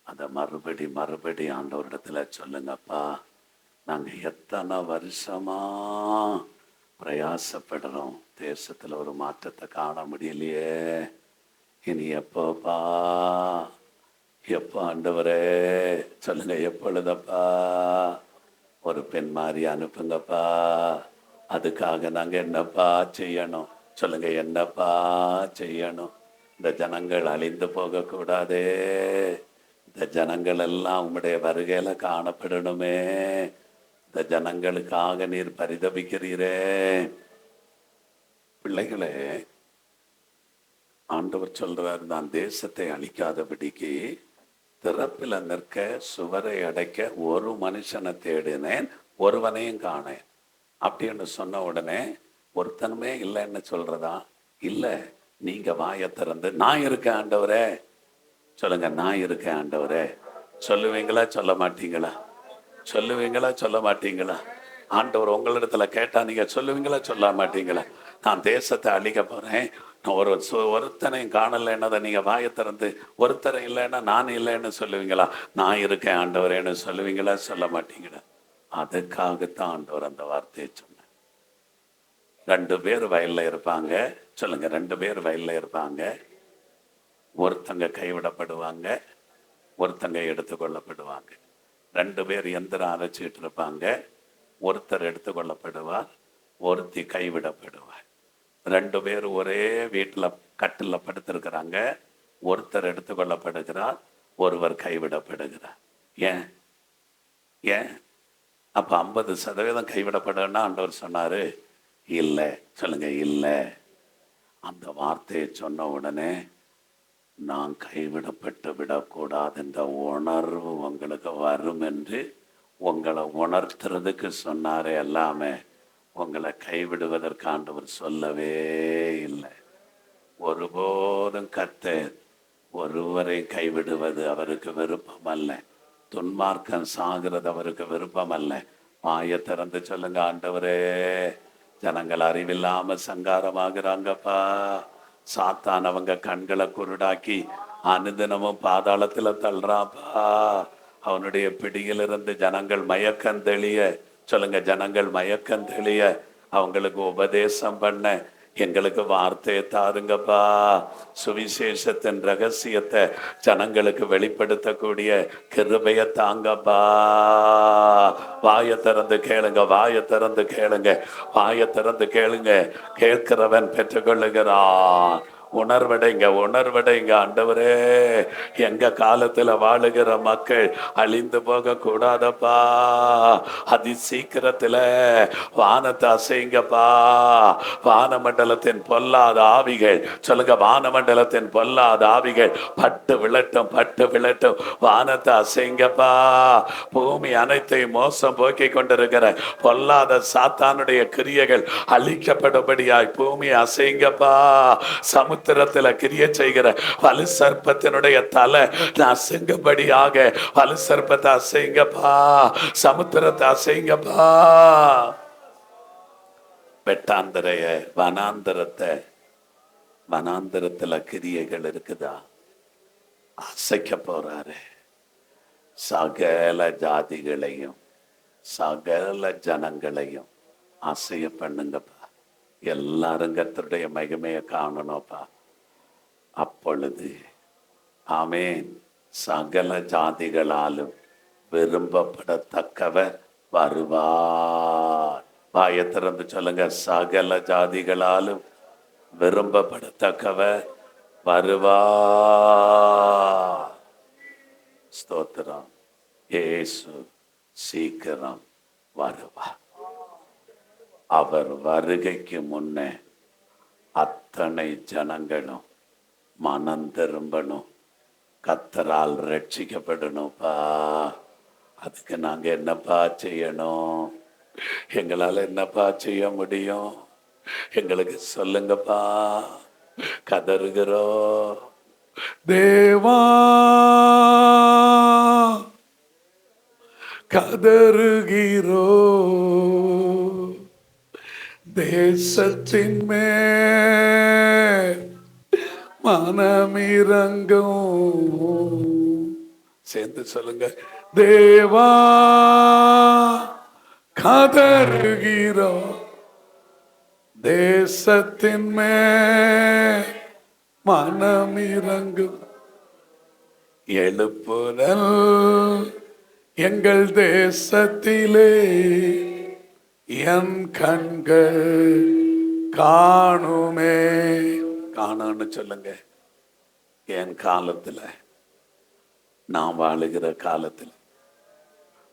அதை மறுபடி ஆண்டவரிடத்துல சொல்லுங்கப்பா. நாங்க எத்தனை வருஷமா பிரயாசப்படுறோம், தேசத்துல ஒரு மாற்றத்தை காண முடியலையே. இனி எப்போப்பா, எப்போ ஆண்டவரே சொல்லுங்க, எப்பொழுதப்பா ஒரு பெண் மாதிரி அனுப்புங்கப்பா. அதுக்காக நாங்க என்னப்பா செய்யணும் சொல்லுங்க, என்னப்பா செய்யணும்? இந்த ஜனங்கள் அழிந்து போக கூடாதே. இந்த ஜனங்கள் எல்லாம் உம்முடைய வருகையில காணப்படணுமே. இந்த ஜனங்களுக்காக நீர் பரிதபிக்கிறீரே. பிள்ளைகளே, ஆண்டவர் சொல்றார், நான் தேசத்தை அழிக்காதபடிக்கு திறப்பில் நிற்க சுவரை அடைக்க ஒரு மனுஷனை தேடினேன், ஒருவனையும் காணேன் அப்படின்னு சொன்ன உடனே ஒருத்தனுமே இல்லைன்னு சொல்றதா? இல்லை. நீங்க வாயை திறந்து நான் இருக்கேன் ஆண்டவரே சொல்லுங்க, நான் இருக்கேன் ஆண்டவரே. சொல்லுவீங்களா சொல்ல மாட்டீங்களா? சொல்லுவீங்களா சொல்ல மாட்டீங்களா? ஆண்டவர் உங்களிடத்துல கேட்டா நீங்க சொல்லுவீங்களா, சொல்ல மாட்டீங்களா? நான் தேசத்தை அழிக்க போறேன், நான் ஒருத்தனையும் காணலைன்னதை நீங்க வாயை திறந்து ஒருத்தரை இல்லைன்னா நான் இல்லைன்னு சொல்லுவீங்களா? நான் இருக்கேன் ஆண்டவரேன்னு சொல்லுவீங்களா, சொல்ல மாட்டீங்களா? அதுக்காகத்தான் ஆண்டவர் அந்த வார்த்தையை சொன்னார். 2 பேர் வயல்ல இருப்பாங்க. சொல்லுங்க, 2 பேர் வயல்ல இருப்பாங்க. ஒருத்தங்க கைவிடப்படுவாங்க, ஒருத்தங்க எடுத்துக்கொள்ளப்படுவாங்க. 2 பேர் எந்திரம் அரைச்சிட்டு இருப்பாங்க. ஒருத்தர் எடுத்துக்கொள்ளப்படுவார், ஒருத்தி கைவிடப்படுவார். 2 பேர் ஒரே வீட்டில் கட்டில் படுத்திருக்கிறாங்க. ஒருத்தர் எடுத்துக்கொள்ளப்படுகிறார், ஒருவர் கைவிடப்படுகிறார். ஏன் ஏன் அப்ப 50% கைவிடப்படுன்னா ஆண்டவர் சொன்னாரு? இல்லை. சொல்லுங்க, இல்லை. அந்த வார்த்தையை சொன்ன உடனே நான் கைவிடப்பட்டு விடக்கூடாது என்ற உணர்வு உங்களுக்கு வரும் என்று உங்களை உணர்த்துறதுக்கு சொன்னாரே. எல்லாமே உங்களை கைவிடுவதற்கு ஆண்டவர் சொல்லவே இல்லை. ஒருபோதும் கர்த்தர் ஒருவரை கைவிடுவது அவருக்கு விருப்பம் அல்ல. துன்மார்க்கம் சாகிறது அவருக்கு விருப்பம் அல்ல. வாயை திறந்து சொல்லுங்க, ஆண்டவரே, ஜனங்கள் அறிவில்லாம சங்காரமாகிறாங்கப்பா. சாத்தான் அவங்க கண்களை குருடாக்கி அனுதினமும் பாதாளத்துல தள்ளுறாப்பா. அவனுடைய பிடியிலிருந்து ஜனங்கள் மயக்கம் தெளிய, சொல்லுங்க, ஜனங்கள் மயக்கம் தெளிய அவங்களுக்கு உபதேசம் பண்ண எங்களுக்கு வார்த்தையை தாருங்கப்பா. சுவிசேஷத்தின் ரகசியத்தை ஜனங்களுக்கு வெளிப்படுத்தக்கூடிய கிருபையை தாங்கப்பா. வாயை திறந்து கேளுங்க, வாயை திறந்து கேளுங்க, வாயை திறந்து கேளுங்க. கேட்கிறவன் பெற்றுக்கொள்ளுகிறான். உணர்வடைங்க, உணர்வடைங்க. ஆண்டவரே, எங்க காலத்துல வாழுகிற மக்கள் அழிந்து போக கூடாதப்பா. அதி சீக்கிரத்துல வானத்தை அசைங்கப்பா. வானமண்டலத்தின் பொல்லாத ஆவிகள், சொல்லுங்க, வானமண்டலத்தின் பொல்லாத ஆவிகள் பட்டு விழட்டும், பட்டு விழட்டும். வானத்தை அசைங்கப்பா. பூமி அனைத்தையும் மோசம் போக்கி கொண்டிருக்கிற பொல்லாத சாத்தானுடைய கிரியைகள் அழிக்கப்படும்படியாய் பூமி அசைங்கப்பா. சமுத்திரத்தில் கிரிய செய்கிற வலு சர்ப்பத்தினுடைய தலை அசைங்கபடியாக வலு சர்ப்பத்தை அசைங்கப்பா. சமுத்திரத்தை அசைங்கப்பா. வெட்டாந்தரைய வனாந்தரத்தை, வனாந்தரத்துல கிரியைகள் இருக்குதா, அசைக்க போறாரு. சகல ஜாதிகளையும் சகல ஜனங்களையும் அசைய பண்ணுங்கப்பா. எல்லாரும் கர்த்தருடைய மகிமையை காணணும்ப்பா. அப்பொழுது ஆமென், சகல ஜாதிகளாலும் விரும்பப்படத்தக்கவர் வருவார். வாயை திறந்து சொல்லுங்க, சகல ஜாதிகளாலும் விரும்பப்படத்தக்கவர் வருவார். ஸ்தோத்திரம். இயேசு சீக்கிரம் வருவார். அவர் வருகைக்கு முன்னே அத்தனை ஜனங்களும் மனம் திரும்பணும், கர்த்தரால் ரட்சிக்கப்படணும்ப்பா. அதுக்கு நாங்க என்னப்பா செய்யணும்? எங்களால் என்னப்பா செய்ய முடியும்? எங்களுக்கு சொல்லுங்கப்பா. கதறுகிறோம். தேவா கதறுகிறோ, தேசத்தின் மேல் மனமிரங்கும். சேர்ந்து சொல்லுங்க, தேவா கதறுகிறோ, தேசத்தின் மேல் மனமிரங்கும். எழுப்புதல் எங்கள் தேசத்திலே என் கண்கள் காணுமே. காணன்னு சொல்லுங்க. என் காலத்துல, நான் வாழுகிற காலத்துல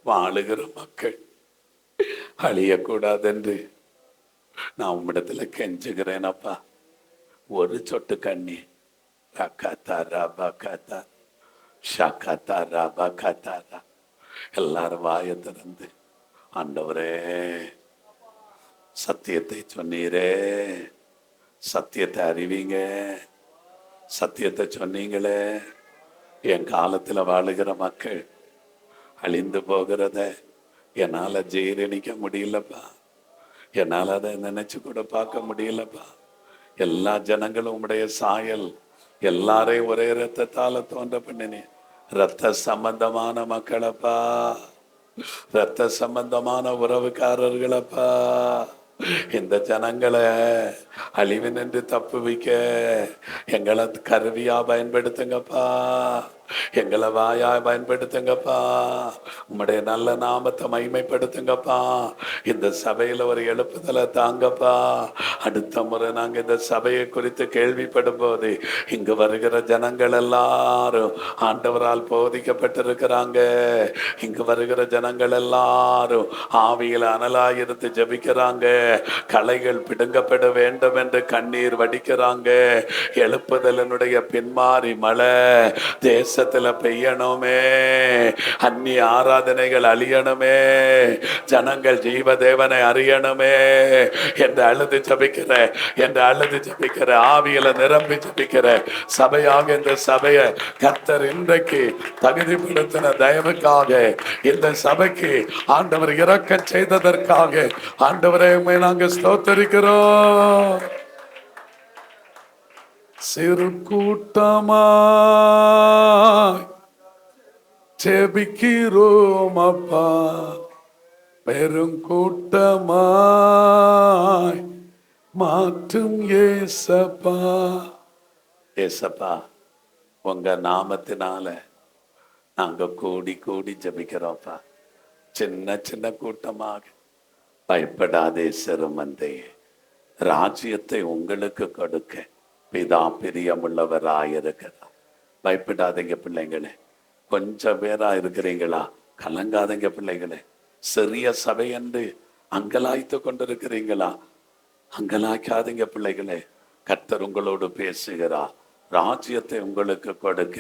வாழுகிற மக்கள் அழியக்கூடாது என்று நான் உம்மிடத்துல கெஞ்சுகிறேனப்பா. ஒரு சொட்டு கண்ணி எல்லாரும் வாயை திறந்து, ஆண்டவரே, சத்தியத்தை சொன்னீரே, சத்தியத்தை அறிவீங்க, சத்தியத்தை சொன்னீங்களே. என் காலத்துல வாழுகிற மக்கள் அழிந்து போகிறத என்னால ஜீரணிக்க முடியலப்பா, என்னால அதை நினைச்சு கூட பார்க்க முடியலப்பா. எல்லா ஜனங்களும் உம்முடைய சாயல், எல்லாரையும் ஒரே ரத்தத்தால தோன்ற பண்ணினேன். ரத்த சம்பந்தமான மக்களப்பா, ரத்த சம்பந்தமான உறவுக்காரர்களப்பா, இந்த ஜனங்களை அழிவு நின்று தப்பு வைக்க எங்களை கருவியா பயன்படுத்துங்கப்பா, எங்களை வாயா பயன்படுத்துங்கப்பா, உம்முடைய நல்ல நாமத்தை மகிமைப்படுத்துங்கப்பா. இந்த சபையில ஒரு எழுப்புதலை தாங்கப்பா. அடுத்த முறை நாங்க இந்த சபையை குறித்து கேள்விப்படும் போது இங்கு வருகிற ஜனங்கள் எல்லாரும் ஆண்டவரால் போதிக்கப்பட்டிருக்கிறாங்க. இங்கு வருகிற ஜனங்கள் எல்லாரும் ஆவியில் அனலாயிருந்து ஜபிக்கிறாங்க, கலைகள் பிடுங்கப்பட வேண்டும் என்று கண்ணீர் வடிக்கிறாங்க. எழுப்புதலனுடைய பின்மாறி மழை தேசத்துல பெய்யணுமே, அந்நிய ஆராதனைகள் அழியணுமே, ஜனங்கள் ஜீவ தேவனை அறியணுமே என்று அழுது ஜபிக்கிற ஆவியில நிரம்பி ஜபிக்கிற சபையாக இந்த சபையை கர்த்தர் இன்றைக்கு தகுதிப்படுத்தின தயவுக்காக, இந்த சபைக்கு ஆண்டவர் இரக்கம் செய்ததற்காக ஆண்டவரை நாங்கள் ஸ்தோத்தரிக்கிறோம். சிறு கூட்டமாய் ஜெபிக்கிறோம் அப்பா, பெரும் கூட்டமாய் மாற்றும் ஏசப்பா. ஏசப்பா, உங்க நாமத்தினால நாங்க கூடி கூடி ஜெபிக்கிறோம்ப்பா. சின்ன சின்ன கூட்டமாக பயப்படாதே சிறுமந்தே, ராஜ்யத்தை உங்களுக்கு கொடுக்க பிதா பிரியமுள்ளவராயிருக்கிறார். பயப்படாதீங்க பிள்ளைங்களே, கொஞ்சம் பேரா இருக்கிறீங்களா, கலங்காதீங்க பிள்ளைங்களே. சிறிய சபை என்று அங்கலாய்த்து கொண்டிருக்கிறீங்களா, அங்கலாய்க்காதீங்க பிள்ளைகளே. கர்த்தர் உங்களோடு பேசுகிறார். ராஜ்யத்தை உங்களுக்கு கொடுக்க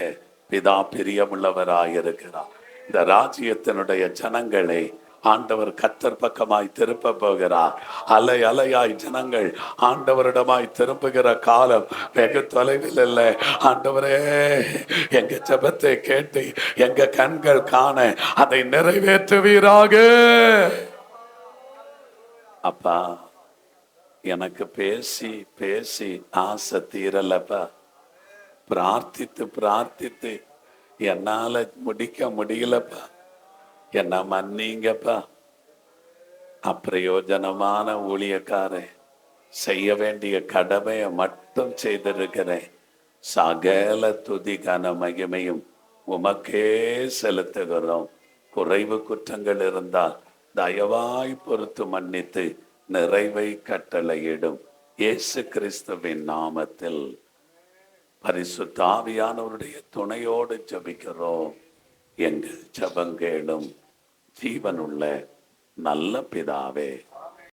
பிதா பிரியமுள்ளவராயிருக்கிறார். இந்த ராஜ்யத்தினுடைய ஜனங்களை ஆண்டவர் கர்த்தர் பக்கமாய் திருப்ப போகிறார். அலை அலையாய் ஜனங்கள் ஆண்டவரிடமாய் திரும்புகிற காலம் வெகு தொலைவில் இல்லை. ஆண்டவரே, எங்க ஜெபத்தை கேட்டு எங்க கண்கள் காண அதை நிறைவேற்றுவீராக. அப்பா, எனக்கு பேசி பேசி ஆசை தீரலப்பா. பிரார்த்தித்து பிரார்த்தித்து என்னால முடிக்க முடியலப்பா. என்ன மன்னிங்கப்பா. அப்பிரயோஜனமான ஊழியக்காரன் செய்ய வேண்டிய கடமையை மட்டும் செய்திருக்கிறேன். சகல துதி கன மகிமையும் உமக்கே செலுத்துகிறோம். குறைவு குற்றங்கள் இருந்தால் தயவாய் பொறுத்து மன்னித்து நிறைவை கட்டளையிடும். இயேசு கிறிஸ்துவின் நாமத்தில் பரிசுத்த ஆவியானவருடைய துணையோடு ஜெபிக்கிறோம். எங்கள் ஜெபங்கேளும் ஜீவனுள்ள நல்ல பிதாவே.